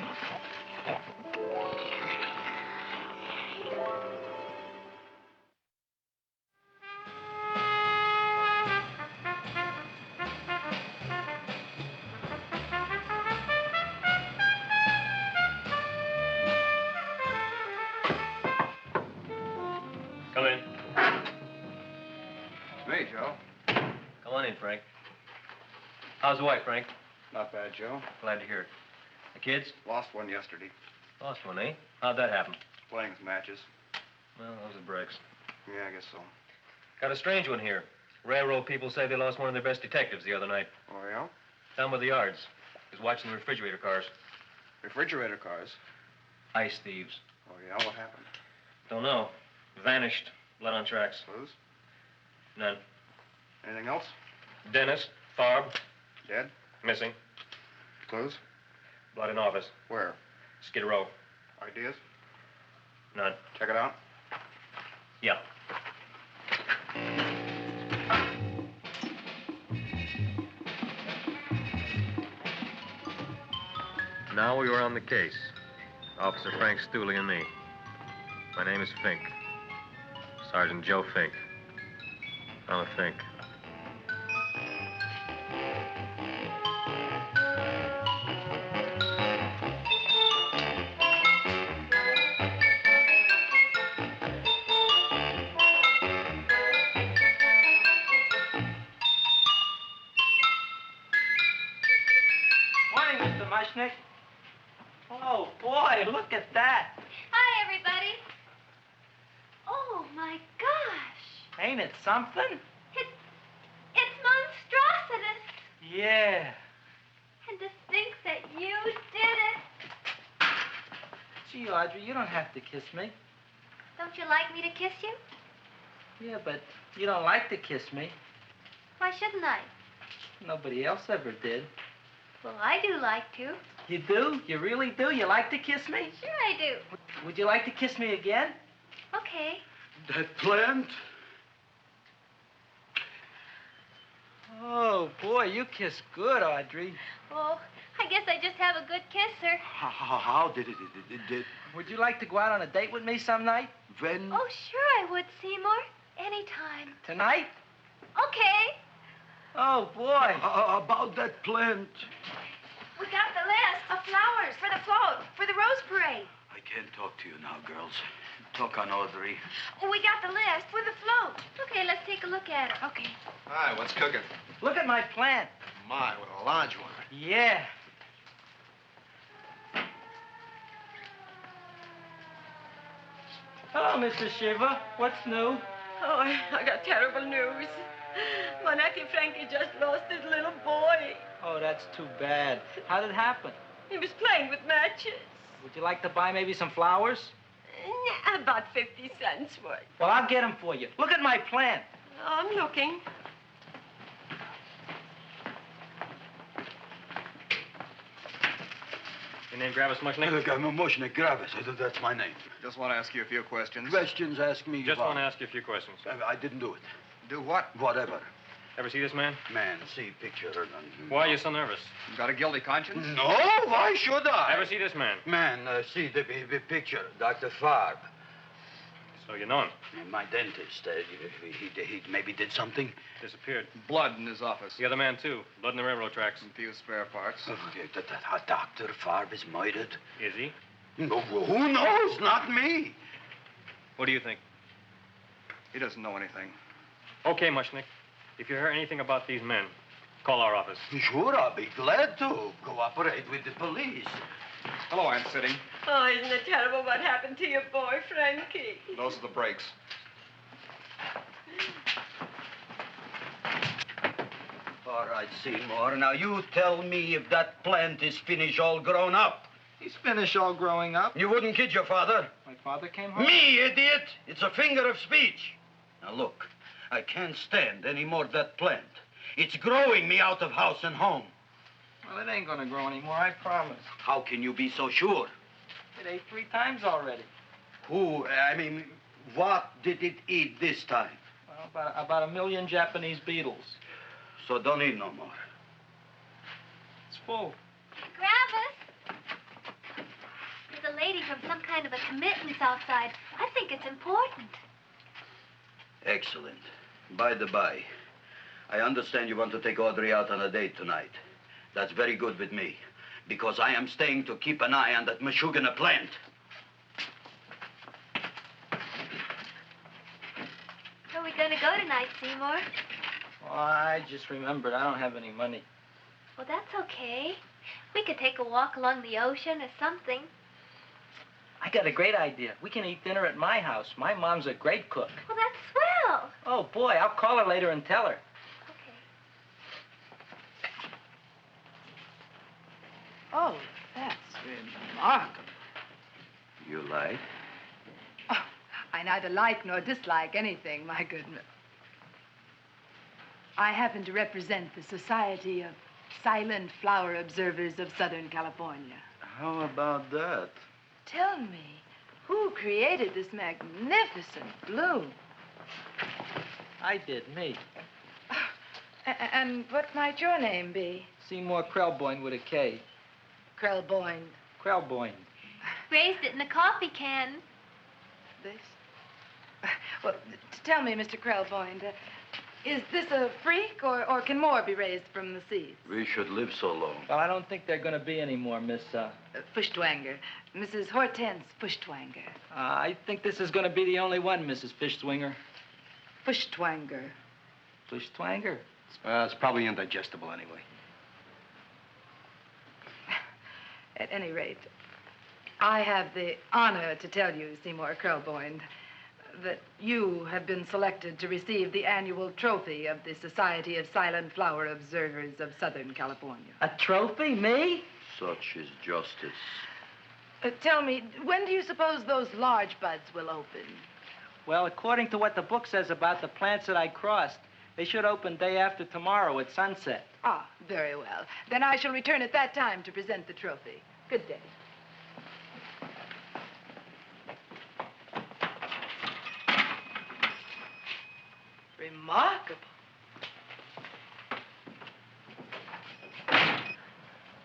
[SPEAKER 1] Come in.
[SPEAKER 9] Hey, Joe.
[SPEAKER 1] Come on in, Frank. How's the wife, Frank?
[SPEAKER 9] Not bad, Joe.
[SPEAKER 1] Glad to hear it. The kids?
[SPEAKER 9] Lost one yesterday.
[SPEAKER 1] Lost one, eh? How'd that happen?
[SPEAKER 9] Playing some matches.
[SPEAKER 1] Well, those are breaks.
[SPEAKER 9] Yeah, I guess so.
[SPEAKER 1] Got a strange one here. Railroad people say they lost one of their best detectives the other night.
[SPEAKER 9] Oh, yeah?
[SPEAKER 1] Down by the yards. He was watching the refrigerator cars.
[SPEAKER 9] Refrigerator cars?
[SPEAKER 1] Ice thieves.
[SPEAKER 9] Oh, yeah? What happened?
[SPEAKER 1] Don't know. Vanished. Blood on tracks.
[SPEAKER 9] Clues?
[SPEAKER 1] None.
[SPEAKER 9] Anything else?
[SPEAKER 1] Dennis. Barb.
[SPEAKER 9] Dead?
[SPEAKER 1] Missing.
[SPEAKER 9] Clues?
[SPEAKER 1] Blood in office.
[SPEAKER 9] Where?
[SPEAKER 1] Skid Row.
[SPEAKER 9] Ideas?
[SPEAKER 1] None.
[SPEAKER 9] Check it out.
[SPEAKER 1] Yeah. Now we were on the case. Officer Frank Stooley and me. My name is Fink. Sergeant Joe Fink. I'm a Fink.
[SPEAKER 8] Morning, Mr. Mushnick. Oh, boy, look at that.
[SPEAKER 5] Hi, everybody. Oh, my gosh.
[SPEAKER 8] Ain't it something?
[SPEAKER 5] It's monstrosity.
[SPEAKER 8] Yeah.
[SPEAKER 5] And to think that you did it.
[SPEAKER 8] Gee, Audrey, you don't have to kiss me.
[SPEAKER 5] Don't you like me to kiss you?
[SPEAKER 8] Yeah, but you don't like to kiss me.
[SPEAKER 5] Why shouldn't I?
[SPEAKER 8] Nobody else ever did.
[SPEAKER 5] Well, I do like to.
[SPEAKER 8] You do? You really do? You like to kiss me?
[SPEAKER 5] Sure I do.
[SPEAKER 8] Would you like to kiss me again?
[SPEAKER 5] Okay.
[SPEAKER 2] That plant?
[SPEAKER 8] Oh, boy, you kiss good, Audrey.
[SPEAKER 5] Oh, I guess I just have a good kisser.
[SPEAKER 2] How did it?
[SPEAKER 8] Would you like to go out on a date with me some night?
[SPEAKER 2] When?
[SPEAKER 5] Oh, sure I would, Seymour. Anytime.
[SPEAKER 8] Tonight?
[SPEAKER 5] Okay.
[SPEAKER 8] Oh, boy.
[SPEAKER 2] About that plant.
[SPEAKER 12] We got the list of flowers for the float, for the rose parade.
[SPEAKER 2] I can't talk to you now, girls. Talk on Audrey.
[SPEAKER 12] We got the list for the float.
[SPEAKER 5] Okay, let's take a look at it.
[SPEAKER 12] Okay.
[SPEAKER 9] Hi, what's cooking?
[SPEAKER 8] Look at my plant.
[SPEAKER 9] My, what a large one.
[SPEAKER 8] Yeah. Hello, Mrs. Shiva. What's new?
[SPEAKER 3] Oh, I got terrible news. My nephew Frankie just lost his little boy.
[SPEAKER 8] Oh, that's too bad. How did it happen?
[SPEAKER 3] He was playing with matches.
[SPEAKER 8] Would you like to buy maybe some flowers?
[SPEAKER 3] About 50 cents worth.
[SPEAKER 8] Well, I'll get them for you. Look at my plant.
[SPEAKER 3] I'm looking.
[SPEAKER 1] Your name Gravis Mushnick?
[SPEAKER 2] Look, I'm a Mushnick Gravis. That's my name.
[SPEAKER 9] Just want to ask you a few questions.
[SPEAKER 2] Questions, ask me.
[SPEAKER 1] Just
[SPEAKER 2] about.
[SPEAKER 1] want to ask you a few questions.
[SPEAKER 2] I didn't do it.
[SPEAKER 9] Do what?
[SPEAKER 2] Whatever.
[SPEAKER 1] Ever see this man?
[SPEAKER 2] Man, see picture.
[SPEAKER 1] Why are you so nervous?
[SPEAKER 9] You got a guilty conscience?
[SPEAKER 2] No, why should I?
[SPEAKER 1] Ever see this man?
[SPEAKER 2] Man, see the picture. Dr. Farb.
[SPEAKER 1] So you know him?
[SPEAKER 2] My dentist. He maybe did something.
[SPEAKER 1] Disappeared.
[SPEAKER 9] Blood in his office.
[SPEAKER 1] The other man, too. Blood in the railroad tracks.
[SPEAKER 9] And a few spare parts.
[SPEAKER 2] Dr. Farb is murdered.
[SPEAKER 1] Is he?
[SPEAKER 2] No, who knows? Not me.
[SPEAKER 1] What do you think?
[SPEAKER 9] He doesn't know anything.
[SPEAKER 1] Okay, Mushnick. If you hear anything about these men, call our office.
[SPEAKER 2] Sure, I'll be glad to cooperate with the police.
[SPEAKER 9] Hello, Aunt Sitting.
[SPEAKER 3] Oh, isn't it terrible what happened to your boy, Frankie?
[SPEAKER 9] Those are the brakes.
[SPEAKER 2] All right, Seymour. Now, you tell me if that plant is finished all grown up.
[SPEAKER 8] He's finished all growing up.
[SPEAKER 2] You wouldn't kid your father.
[SPEAKER 8] My father came home?
[SPEAKER 2] Me, idiot! It's a finger of speech. Now, look, I can't stand any more of that plant. It's growing me out of house and home.
[SPEAKER 8] Well, it ain't gonna grow anymore, I promise.
[SPEAKER 2] How can you be so sure?
[SPEAKER 8] It ate 3 times already.
[SPEAKER 2] What did it eat this time?
[SPEAKER 8] Well, about 1 million Japanese beetles.
[SPEAKER 2] So don't eat no more.
[SPEAKER 8] It's full.
[SPEAKER 5] Gravis! There's a lady from some kind of a committance outside. I think it's important.
[SPEAKER 2] Excellent. By the by, I understand you want to take Audrey out on a date tonight. That's very good with me, because I am staying to keep an eye on that Meshuggah plant.
[SPEAKER 5] Where are we going to go tonight, Seymour?
[SPEAKER 8] Well, I just remembered I don't have any money.
[SPEAKER 5] Well, that's okay. We could take a walk along the ocean or something.
[SPEAKER 8] I got a great idea. We can eat dinner at my house. My mom's a great cook.
[SPEAKER 5] Well, that's swell.
[SPEAKER 8] Oh, boy, I'll call her later and tell her.
[SPEAKER 11] Oh, that's remarkable.
[SPEAKER 2] You like?
[SPEAKER 11] Oh, I neither like nor dislike anything, my goodness.
[SPEAKER 16] I happen to represent the Society of Silent Flower Observers of Southern California.
[SPEAKER 6] How about that?
[SPEAKER 16] Tell me, who created this magnificent bloom?
[SPEAKER 8] I did, me.
[SPEAKER 16] And what might your name be?
[SPEAKER 8] Seymour Krelboyne with a K.
[SPEAKER 16] Krelboyne.
[SPEAKER 8] Krelboyne.
[SPEAKER 5] Raised it in a coffee can.
[SPEAKER 16] This? Well, tell me, Mr. Krelboyne, is this a freak, or can more be raised from the seeds?
[SPEAKER 2] We should live so long.
[SPEAKER 8] Well, I don't think there are going to be any more, Miss,
[SPEAKER 16] Fuschtwanger. Mrs. Hortense Fuschtwanger.
[SPEAKER 8] I think this is going to be the only one, Mrs. Fishswinger.
[SPEAKER 16] Fuschtwanger.
[SPEAKER 8] Fuschtwanger?
[SPEAKER 9] It's probably indigestible anyway.
[SPEAKER 16] At any rate, I have the honor to tell you, Seymour Krelboyne, that you have been selected to receive the annual trophy of the Society of Silent Flower Observers of Southern California.
[SPEAKER 8] A trophy? Me?
[SPEAKER 2] Such is justice.
[SPEAKER 16] Tell me, when do you suppose those large buds will open?
[SPEAKER 8] Well, according to what the book says about the plants that I crossed, they should open day after tomorrow at sunset.
[SPEAKER 16] Ah, very well. Then I shall return at that time to present the trophy. Good day. Remarkable.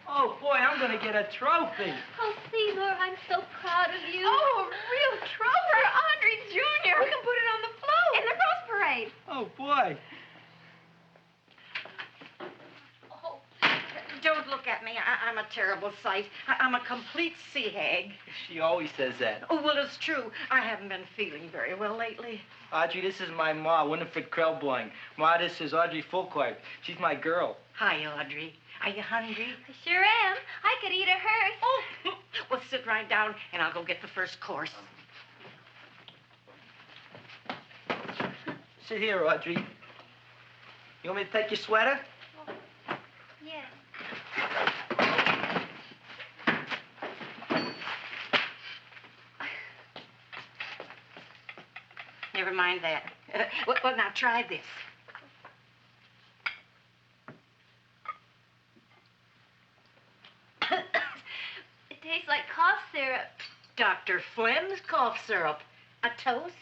[SPEAKER 8] Oh, boy, I'm going to get a trophy.
[SPEAKER 5] Oh, Seymour, I'm so proud of you.
[SPEAKER 12] Oh, a real trophy for Audrey Jr. We can put it on the float in the Rose Parade.
[SPEAKER 8] Oh, boy.
[SPEAKER 11] Don't look at me. I'm a terrible sight. I'm a complete sea hag.
[SPEAKER 8] She always says that.
[SPEAKER 11] Oh, well, it's true. I haven't been feeling very well lately.
[SPEAKER 8] Audrey, this is my ma, Winifred Krelboyne. Ma, this is Audrey Fulcourt. She's my girl.
[SPEAKER 11] Hi, Audrey. Are you hungry?
[SPEAKER 5] I sure am. I could eat a hearse.
[SPEAKER 11] Oh, well, sit right down, and I'll go get the first course.
[SPEAKER 8] Sit here, Audrey. You want me to take your sweater?
[SPEAKER 5] Yes.
[SPEAKER 11] Never mind that. Well, now try this.
[SPEAKER 5] It tastes like cough syrup.
[SPEAKER 11] Dr. Flynn's cough syrup. A toast?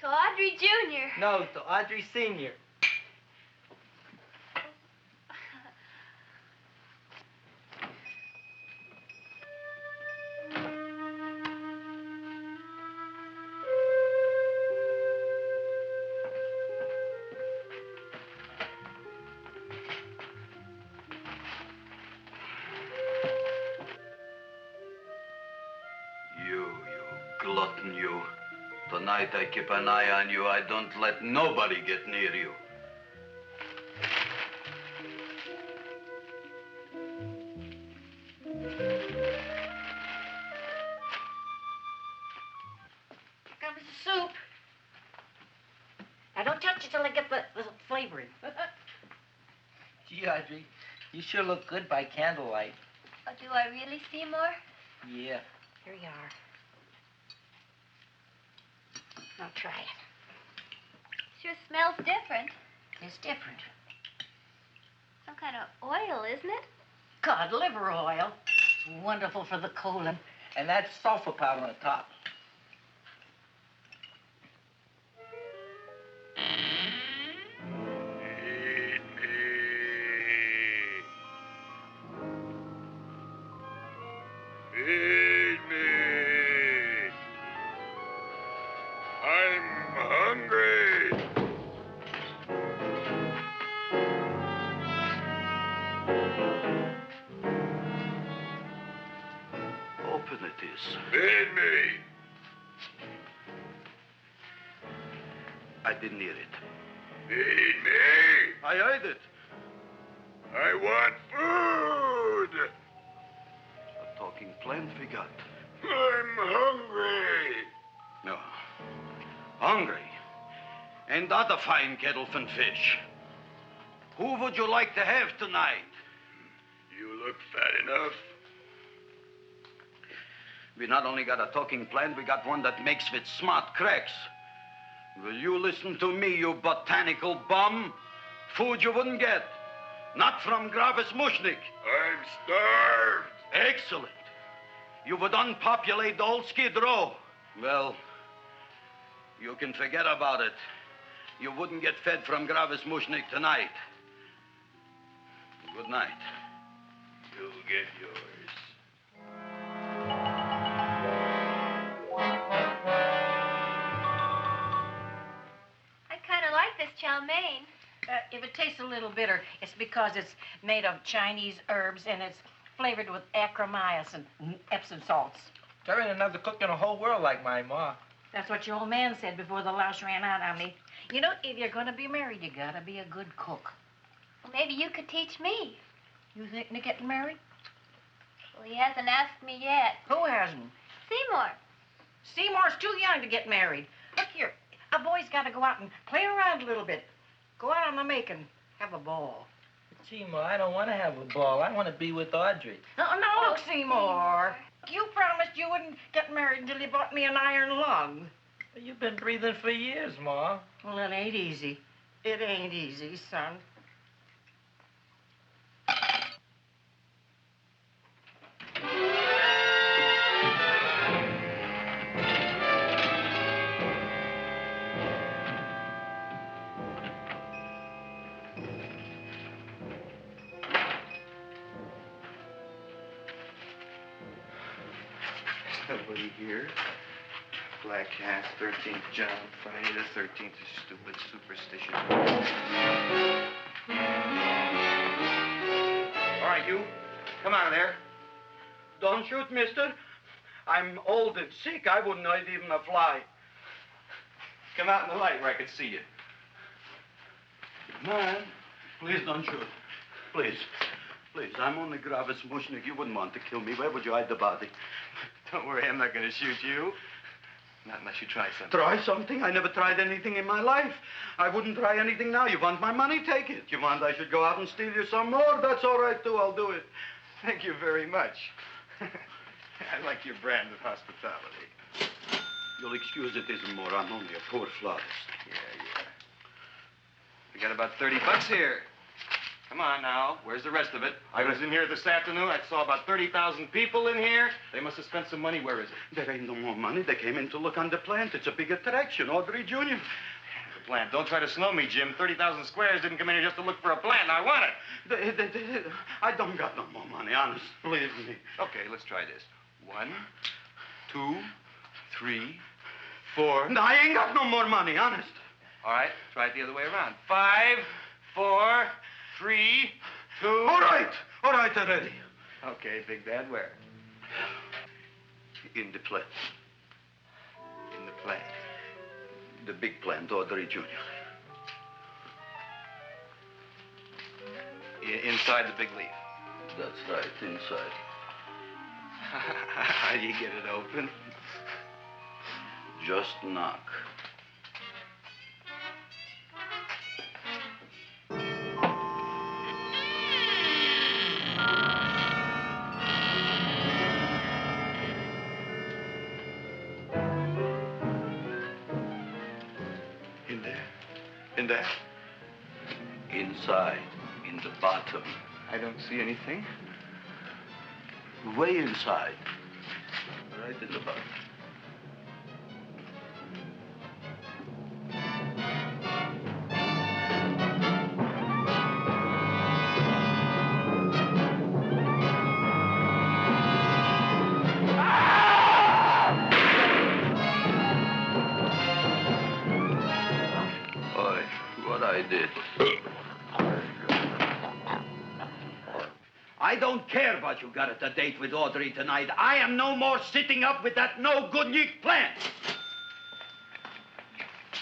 [SPEAKER 5] To Audrey Jr.
[SPEAKER 8] No, to Audrey Sr.
[SPEAKER 2] You glutton, you. Tonight I keep an eye on you. I don't let nobody get near you.
[SPEAKER 11] Here comes the soup. Now, don't touch it till I get the flavoring.
[SPEAKER 8] Gee, Audrey, you sure look good by candlelight.
[SPEAKER 5] Oh, do I really, Seymour?
[SPEAKER 8] Yeah.
[SPEAKER 11] Here you are. Now try it.
[SPEAKER 5] Sure smells different.
[SPEAKER 11] It's different.
[SPEAKER 5] Some kind of oil, isn't it?
[SPEAKER 11] Cod liver oil. It's wonderful for the colon.
[SPEAKER 8] And that's sulfur powder on the top.
[SPEAKER 15] Feed me. I'm hungry.
[SPEAKER 2] Open it is.
[SPEAKER 15] Feed me.
[SPEAKER 2] I didn't hear it.
[SPEAKER 15] Feed me.
[SPEAKER 2] I heard it.
[SPEAKER 15] I want food.
[SPEAKER 2] A talking plant we got.
[SPEAKER 15] I'm hungry.
[SPEAKER 2] No. Hungry. And other fine kettlefen fish. Who would you like to have tonight?
[SPEAKER 15] You look fat enough.
[SPEAKER 2] We not only got a talking plant, we got one that makes with smart cracks. Will you listen to me, you botanical bum? Food you wouldn't get. Not from Gravis Mushnik.
[SPEAKER 15] I'm starved.
[SPEAKER 2] Excellent. You would unpopulate the old Skid Row. Well, you can forget about it. You wouldn't get fed from Gravis Mushnik tonight. Good night.
[SPEAKER 15] You'll get yours.
[SPEAKER 12] I kind of like this chow mein.
[SPEAKER 11] If it tastes a little bitter, it's because it's made of Chinese herbs and it's flavored with acromyas and Epsom salts.
[SPEAKER 8] There ain't another cook in the whole world like my ma.
[SPEAKER 11] That's what your old man said before the louse ran out on me. You know, if you're going to be married, you got to be a good cook.
[SPEAKER 5] Well, maybe you could teach me.
[SPEAKER 11] You thinking of getting married?
[SPEAKER 5] Well, he hasn't asked me yet.
[SPEAKER 11] Who hasn't?
[SPEAKER 5] Seymour.
[SPEAKER 11] Seymour's too young to get married. Look here, a boy's got to go out and play around a little bit. Go out on the make and have a ball.
[SPEAKER 8] Seymour, I don't want to have a ball. I want to be with Audrey.
[SPEAKER 11] No, look, Seymour. You promised you wouldn't get married until you bought me an iron lung.
[SPEAKER 8] You've been breathing for years, Ma.
[SPEAKER 11] Well, it ain't easy. It ain't easy, son.
[SPEAKER 6] Nobody here. Black Cat, 13th John, Friday the 13th is stupid superstition. All right, you. Come out of there.
[SPEAKER 2] Don't shoot, mister. I'm old and sick. I wouldn't hurt even a fly.
[SPEAKER 6] Come out in the light where I can see you.
[SPEAKER 2] Man, please don't shoot. Please. Please, I'm only Gravis Mushnik. You wouldn't want to kill me. Where would you hide the body?
[SPEAKER 6] Don't worry, I'm not going to shoot you. Not unless you try something.
[SPEAKER 2] Try something? I never tried anything in my life. I wouldn't try anything now. You want my money? Take it. You want I should go out and steal you some more? That's all right, too. I'll do it.
[SPEAKER 6] Thank you very much. I like your brand of hospitality.
[SPEAKER 2] You'll excuse it isn't more. I'm only a poor florist.
[SPEAKER 6] Yeah. We got about $30 here. Come on now. Where's the rest of it? I was in here this afternoon. I saw about 30,000 people in here. They must have spent some money. Where is it?
[SPEAKER 2] There ain't no more money. They came in to look on the plant. It's a big attraction. Audrey Jr.
[SPEAKER 6] The plant. Don't try to slow me, Jim. 30,000 squares didn't come in here just to look for a plant. I want it.
[SPEAKER 2] I don't got no more money, honest. Believe me.
[SPEAKER 6] Okay, let's try this. 1, 2, 3, 4.
[SPEAKER 2] No, I ain't got no more money, honest.
[SPEAKER 6] All right, try it the other way around. 5, 4, 3, 2.
[SPEAKER 2] All right already.
[SPEAKER 6] Okay, Big Bad, where?
[SPEAKER 2] In the plant.
[SPEAKER 6] In the plant.
[SPEAKER 2] The big plant, Audrey Jr.
[SPEAKER 6] Inside the big leaf.
[SPEAKER 2] That's right, inside.
[SPEAKER 6] How do you get it open?
[SPEAKER 2] Just knock.
[SPEAKER 6] In there?
[SPEAKER 2] Inside, in the bottom.
[SPEAKER 6] I don't see anything.
[SPEAKER 2] Way inside. Right in the bottom. I did. I don't care what you got at the date with Audrey tonight. I am no more sitting up with that no-good Nick plant.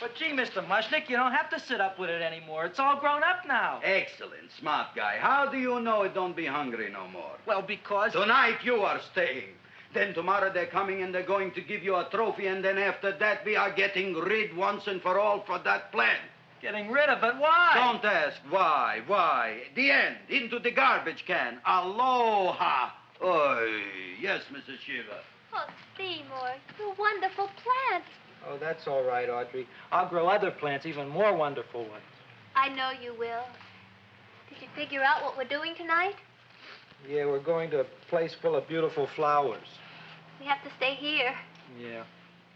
[SPEAKER 8] But gee, Mr. Mushnik, you don't have to sit up with it anymore. It's all grown up now.
[SPEAKER 2] Excellent, smart guy. How do you know it don't be hungry no more?
[SPEAKER 8] Well, because...
[SPEAKER 2] Tonight you are staying. Then tomorrow they're coming and they're going to give you a trophy, and then after that we are getting rid once and for all for that plant.
[SPEAKER 8] Getting rid of it? Why?
[SPEAKER 2] Don't ask why. Why? The end. Into the garbage can. Aloha. Oy. Yes, Mrs. Shiva.
[SPEAKER 5] Oh, Seymour, you wonderful plant.
[SPEAKER 8] Oh, that's all right, Audrey. I'll grow other plants, even more wonderful ones.
[SPEAKER 5] I know you will. Did you figure out what we're doing tonight?
[SPEAKER 8] Yeah, we're going to a place full of beautiful flowers.
[SPEAKER 5] We have to stay here.
[SPEAKER 8] Yeah.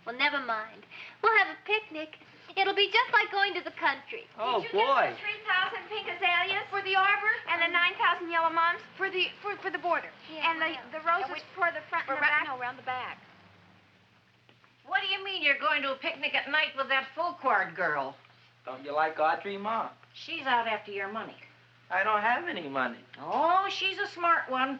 [SPEAKER 5] Well, never mind. We'll have a picnic. It'll be just like going to the country.
[SPEAKER 8] Oh,
[SPEAKER 12] Did you
[SPEAKER 8] boy.
[SPEAKER 12] get the 3,000 pink azaleas for the arbor and the 9,000 yellow mums for the border?
[SPEAKER 5] Yeah,
[SPEAKER 12] and the roses for the front and the back?
[SPEAKER 11] No, around the back.
[SPEAKER 17] What do you mean you're going to a picnic at night with that full-court girl?
[SPEAKER 8] Don't you like Audrey, Ma?
[SPEAKER 17] She's out after your money.
[SPEAKER 8] I don't have any money.
[SPEAKER 17] Oh, she's a smart one.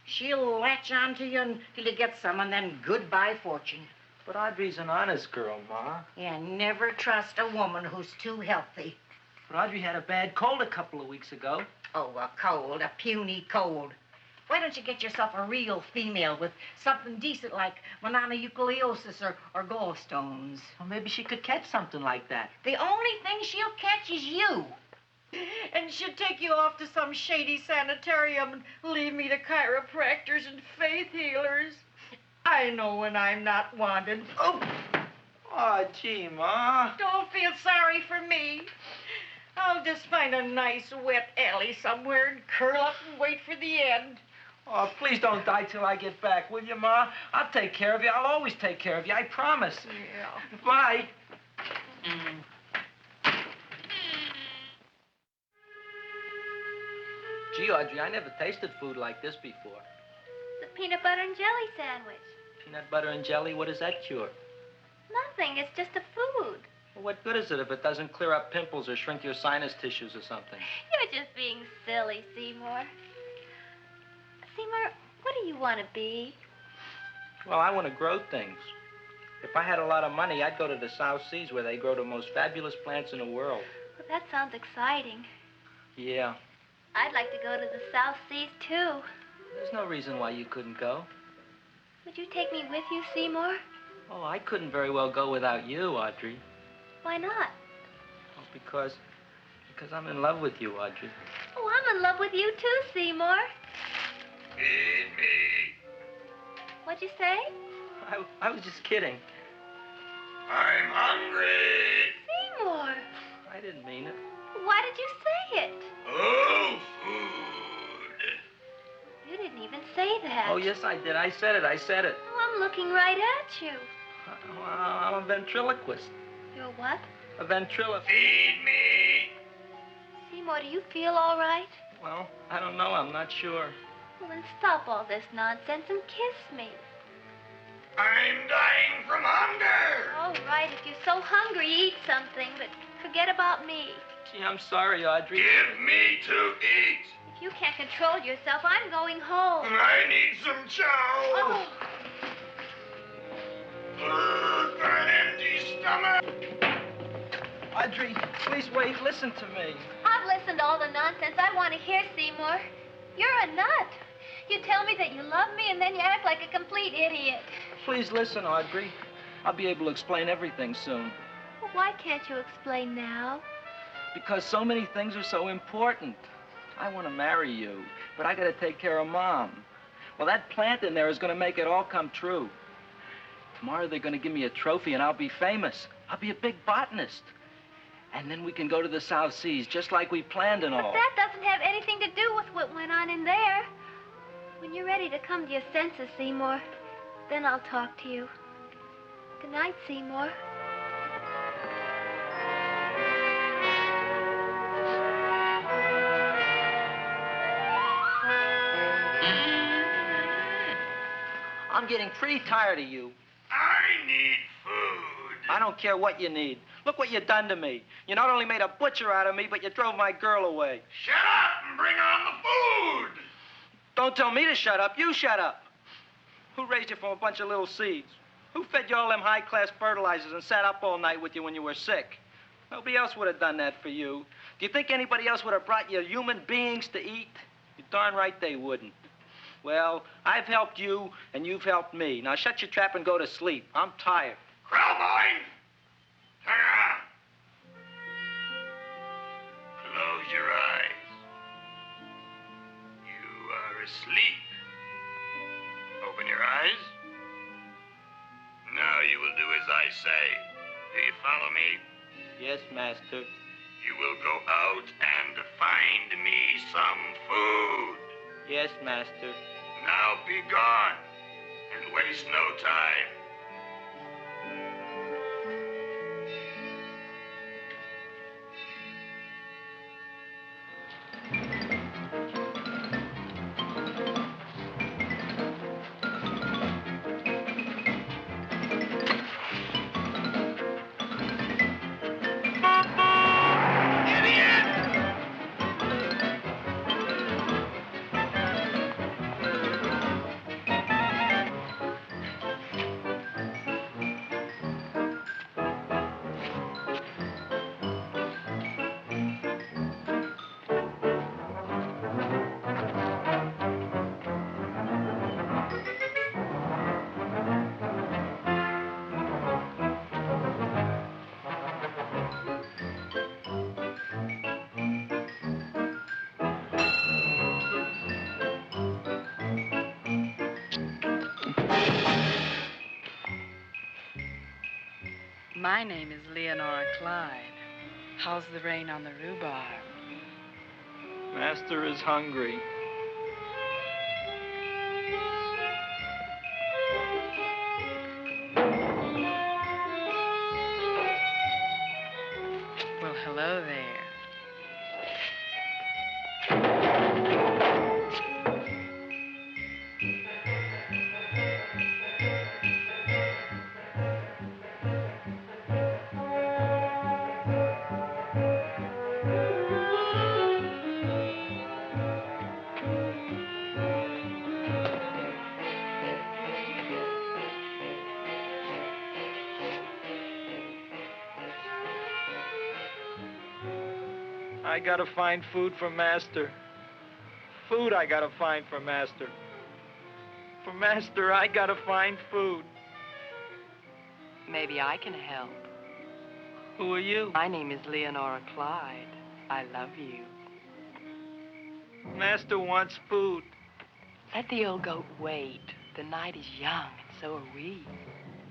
[SPEAKER 17] She'll latch on to you until you get some, and then goodbye fortune.
[SPEAKER 8] But Audrey's an honest girl, Ma.
[SPEAKER 17] Yeah, never trust a woman who's too healthy.
[SPEAKER 8] But Audrey had a bad cold a couple of weeks ago.
[SPEAKER 17] Oh, a cold, a puny cold. Why don't you get yourself a real female with something decent like mononucleosis or gallstones?
[SPEAKER 8] Well, maybe she could catch something like that.
[SPEAKER 17] The only thing she'll catch is you.
[SPEAKER 11] And she'd take you off to some shady sanitarium and leave me to chiropractors and faith healers. I know when I'm not wanted.
[SPEAKER 8] Oh, gee, Ma.
[SPEAKER 11] Don't feel sorry for me. I'll just find a nice wet alley somewhere and curl up and wait for the end.
[SPEAKER 8] Oh, please don't die till I get back, will you, Ma? I'll take care of you. I'll always take care of you. I promise.
[SPEAKER 11] Yeah.
[SPEAKER 8] Bye. Gee, Audrey, I never tasted food like this before.
[SPEAKER 5] The peanut butter and jelly sandwich.
[SPEAKER 8] Peanut butter and jelly, what does that cure?
[SPEAKER 5] Nothing. It's just a food.
[SPEAKER 8] Well, what good is it if it doesn't clear up pimples or shrink your sinus tissues or something?
[SPEAKER 5] You're just being silly, Seymour. Seymour, what do you want to be?
[SPEAKER 8] Well, I want to grow things. If I had a lot of money, I'd go to the South Seas where they grow the most fabulous plants in the world.
[SPEAKER 5] Well, that sounds exciting.
[SPEAKER 8] Yeah.
[SPEAKER 5] I'd like to go to the South Seas, too.
[SPEAKER 8] There's no reason why you couldn't go.
[SPEAKER 5] Would you take me with you, Seymour?
[SPEAKER 8] Oh, I couldn't very well go without you, Audrey.
[SPEAKER 5] Why not?
[SPEAKER 8] Oh, because I'm in love with you, Audrey.
[SPEAKER 5] Oh, I'm in love with you, too, Seymour.
[SPEAKER 15] Feed me.
[SPEAKER 5] What'd you say?
[SPEAKER 8] I was just kidding.
[SPEAKER 15] I'm hungry.
[SPEAKER 5] Seymour.
[SPEAKER 8] I didn't mean it.
[SPEAKER 5] Why did you say it?
[SPEAKER 15] Oh, food.
[SPEAKER 5] You didn't even say that.
[SPEAKER 8] Oh, yes, I did. I said it.
[SPEAKER 5] Oh, I'm looking right at you.
[SPEAKER 8] I'm a ventriloquist.
[SPEAKER 5] You're what?
[SPEAKER 8] A ventriloquist.
[SPEAKER 15] Feed me.
[SPEAKER 5] Seymour, do you feel all right?
[SPEAKER 8] Well, I don't know. I'm not sure.
[SPEAKER 5] Well, then stop all this nonsense and kiss me.
[SPEAKER 15] I'm dying from hunger.
[SPEAKER 5] All right, if you're so hungry, eat something, but forget about me.
[SPEAKER 8] Gee, I'm sorry, Audrey.
[SPEAKER 15] Give me to eat.
[SPEAKER 5] If you can't control yourself, I'm going home.
[SPEAKER 15] I need some chow.
[SPEAKER 5] Oh.
[SPEAKER 15] An empty stomach.
[SPEAKER 8] Audrey, please wait. Listen to me.
[SPEAKER 5] I've listened to all the nonsense I want to hear, Seymour. You're a nut. You tell me that you love me, and then you act like a complete idiot.
[SPEAKER 8] Please listen, Audrey. I'll be able to explain everything soon.
[SPEAKER 5] Well, why can't you explain now?
[SPEAKER 8] Because so many things are so important. I want to marry you, but I got to take care of Mom. Well, that plant in there is going to make it all come true. Tomorrow they're going to give me a trophy, and I'll be famous. I'll be a big botanist. And then we can go to the South Seas, just like we planned and all.
[SPEAKER 5] But that doesn't have anything to do with what went on in there. When you're ready to come to your senses, Seymour, then I'll talk to you. Good night, Seymour.
[SPEAKER 8] I'm getting pretty tired of you.
[SPEAKER 15] I need food.
[SPEAKER 8] I don't care what you need. Look what you done to me. You not only made a butcher out of me, but you drove my girl away.
[SPEAKER 15] Shut up and bring on the food.
[SPEAKER 8] Don't tell me to shut up. You shut up. Who raised you from a bunch of little seeds? Who fed you all them high-class fertilizers and sat up all night with you when you were sick? Nobody else would have done that for you. Do you think anybody else would have brought you human beings to eat? You're darn right they wouldn't. Well, I've helped you, and you've helped me. Now shut your trap and go to sleep. I'm tired.
[SPEAKER 15] Krelboyne! Turn around. Close your eyes. You are asleep. Open your eyes. Now you will do as I say. Do you follow me?
[SPEAKER 8] Yes, master.
[SPEAKER 15] You will go out and find me some food.
[SPEAKER 8] Yes, master.
[SPEAKER 15] Now be gone and waste no time.
[SPEAKER 16] My name is Leonora Clyde. How's the rain on the rhubarb?
[SPEAKER 8] Master is hungry.
[SPEAKER 16] Well, hello there.
[SPEAKER 8] I gotta find food for Master. Food I gotta find for Master. For Master, I gotta find food.
[SPEAKER 16] Maybe I can help.
[SPEAKER 8] Who are you?
[SPEAKER 16] My name is Leonora Clyde. I love you.
[SPEAKER 8] Master wants food.
[SPEAKER 16] Let the old goat wait. The night is young, and so are we.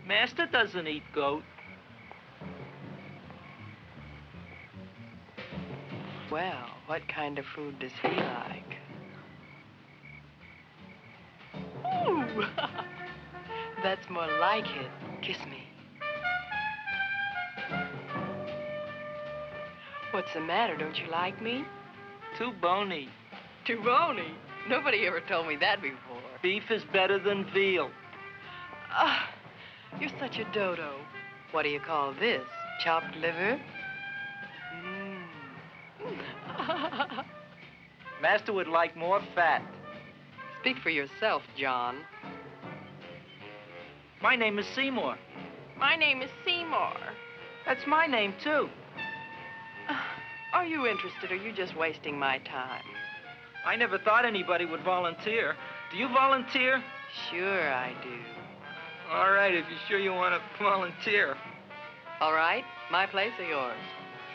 [SPEAKER 8] Master doesn't eat goat.
[SPEAKER 16] Well, what kind of food does he like? Ooh! That's more like it. Kiss me. What's the matter? Don't you like me?
[SPEAKER 8] Too bony.
[SPEAKER 16] Too bony? Nobody ever told me that before.
[SPEAKER 8] Beef is better than veal.
[SPEAKER 16] Ah, you're such a dodo. What do you call this? Chopped liver?
[SPEAKER 8] Master would like more fat.
[SPEAKER 16] Speak for yourself, John.
[SPEAKER 8] My name is Seymour.
[SPEAKER 16] My name is Seymour.
[SPEAKER 8] That's my name, too.
[SPEAKER 16] Are you interested, or are you just wasting my time?
[SPEAKER 8] I never thought anybody would volunteer. Do you volunteer?
[SPEAKER 16] Sure I do.
[SPEAKER 8] All right, if you're sure you want to volunteer.
[SPEAKER 16] All right, my place or yours?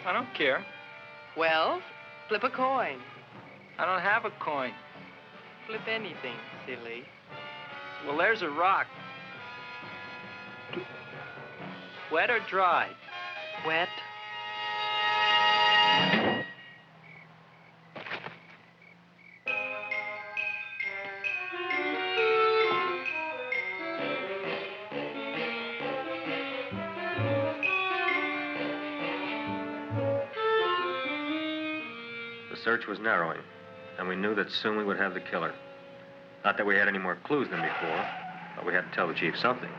[SPEAKER 8] I don't care.
[SPEAKER 16] Well, flip a coin.
[SPEAKER 8] I don't have a coin.
[SPEAKER 16] Flip anything, silly.
[SPEAKER 8] Well, there's a rock. Wet or dry?
[SPEAKER 16] Wet.
[SPEAKER 1] The search was narrowing, and we knew that soon we would have the killer. Not that we had any more clues than before, but we had to tell the chief something.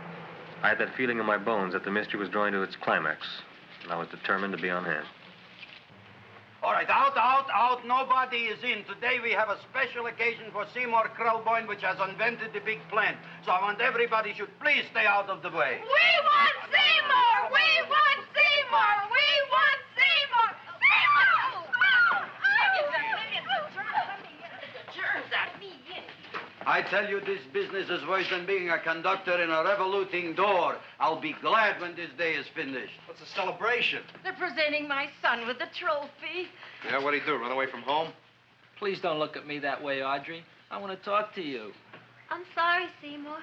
[SPEAKER 1] I had that feeling in my bones that the mystery was drawing to its climax, and I was determined to be on hand.
[SPEAKER 2] All right, out, out, out. Nobody is in. Today we have a special occasion for Seymour Krelboyne, which has invented the big plan. So I want everybody should please stay out of the way.
[SPEAKER 5] We want Seymour! We want Seymour! We want Seymour! Seymour!
[SPEAKER 2] I tell you, this business is worse than being a conductor in a revoluting door. I'll be glad when this day is finished.
[SPEAKER 9] What's the celebration?
[SPEAKER 11] They're presenting my son with a trophy.
[SPEAKER 9] Yeah, what'd he do, run away from home?
[SPEAKER 8] Please don't look at me that way, Audrey. I want to talk to you.
[SPEAKER 5] I'm sorry, Seymour.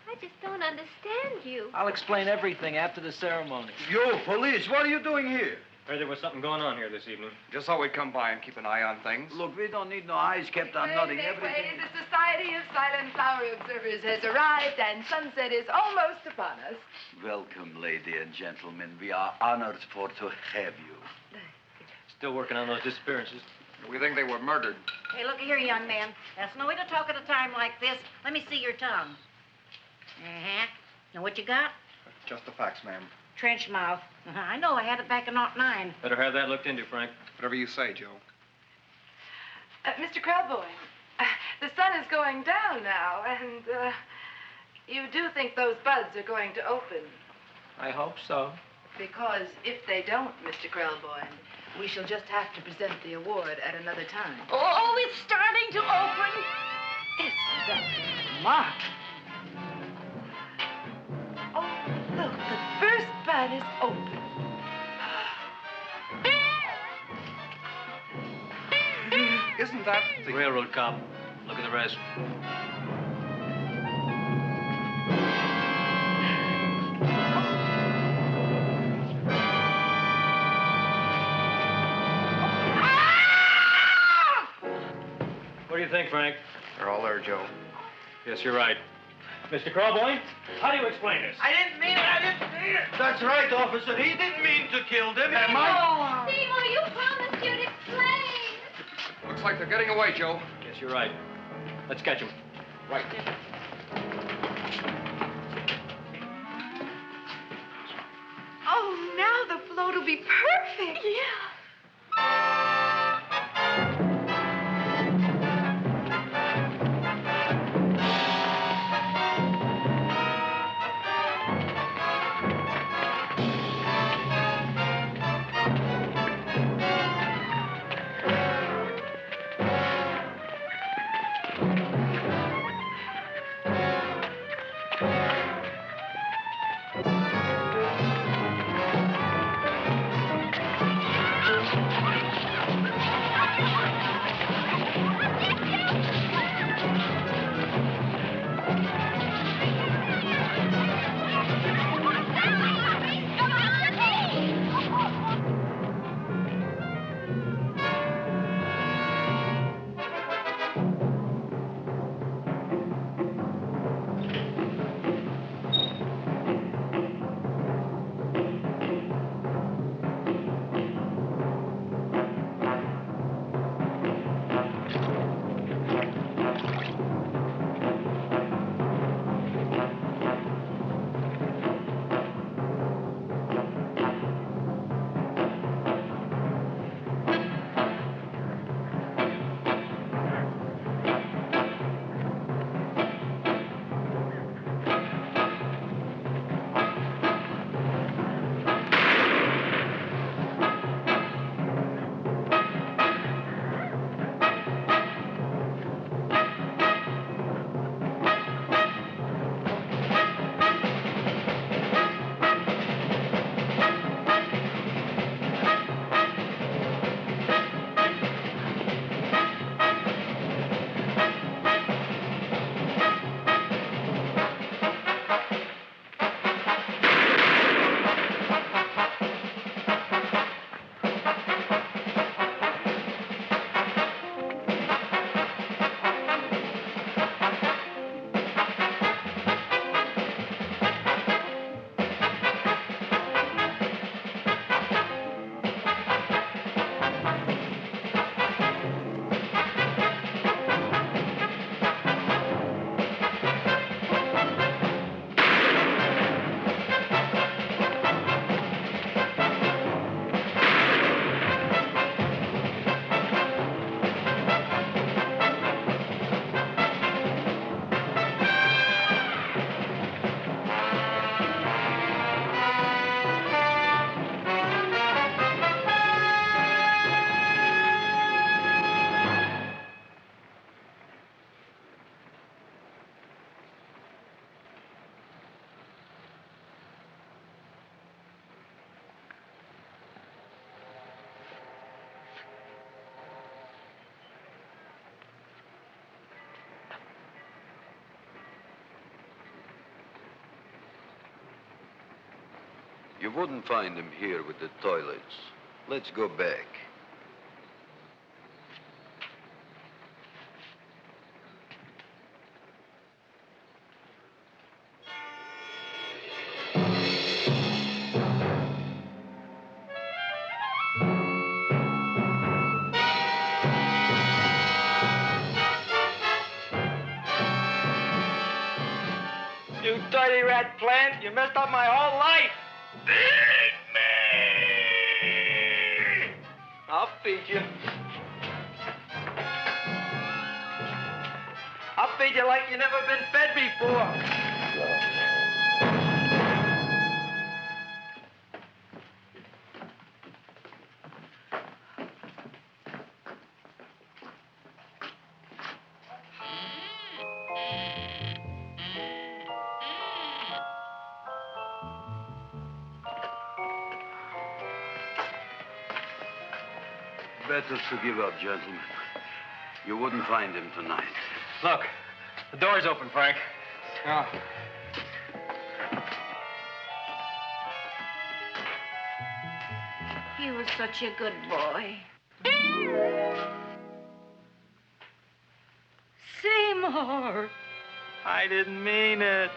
[SPEAKER 5] I I just don't understand you.
[SPEAKER 6] I'll explain everything after the ceremony.
[SPEAKER 2] You, police, what are you doing here?
[SPEAKER 1] Heard there was something going on here this evening.
[SPEAKER 9] Just thought we'd come by and keep an eye on things.
[SPEAKER 2] Look, we don't need no eyes kept on nothing. Everything.
[SPEAKER 16] The Society of Silent Flower Observers has arrived, and sunset is almost upon us.
[SPEAKER 2] Welcome, lady and gentlemen. We are honored for to have you.
[SPEAKER 1] Still working on those disappearances.
[SPEAKER 9] We think they were murdered.
[SPEAKER 17] Hey, look here, young man. That's no way to talk at a time like this. Let me see your tongue. Uh-huh. Now, what you got?
[SPEAKER 9] Just the facts, ma'am.
[SPEAKER 17] Trench mouth. I know. I had it back in '09.
[SPEAKER 1] Better have that looked into, Frank.
[SPEAKER 9] Whatever you say, Joe.
[SPEAKER 16] Mr. Krelboyne, the sun is going down now, and you do think those buds are going to open?
[SPEAKER 6] I hope so.
[SPEAKER 16] Because if they don't, Mr. Krelboyne, we shall just have to present the award at another time.
[SPEAKER 11] Oh, it's starting to open.
[SPEAKER 16] Isn't that marvelous? Oh, look, the first bud is open.
[SPEAKER 9] Isn't that
[SPEAKER 1] The railroad cop. Look at the rest. What do you think, Frank?
[SPEAKER 9] They're all there, Joe.
[SPEAKER 1] Yes, you're right. Mr. Krelboyne, how do you explain this?
[SPEAKER 6] I didn't mean it. That's right, officer. He didn't mean to kill them. Am I?
[SPEAKER 5] Seymour, you promised you'd explain.
[SPEAKER 9] Looks like they're getting away, Joe.
[SPEAKER 1] Yes, you're right. Let's catch him.
[SPEAKER 9] Right.
[SPEAKER 16] Oh, now the float will be perfect. Yeah.
[SPEAKER 2] You wouldn't find him here with the toilets. Let's go back.
[SPEAKER 6] You dirty rat plant, you messed up my whole life.
[SPEAKER 15] Feed me!
[SPEAKER 6] I'll feed you. I'll feed you like you never been fed before.
[SPEAKER 2] Better to give up, gentlemen. You wouldn't find him tonight.
[SPEAKER 1] Look, the door's open, Frank.
[SPEAKER 6] Oh.
[SPEAKER 11] He was such a good boy. Seymour!
[SPEAKER 6] I didn't mean it.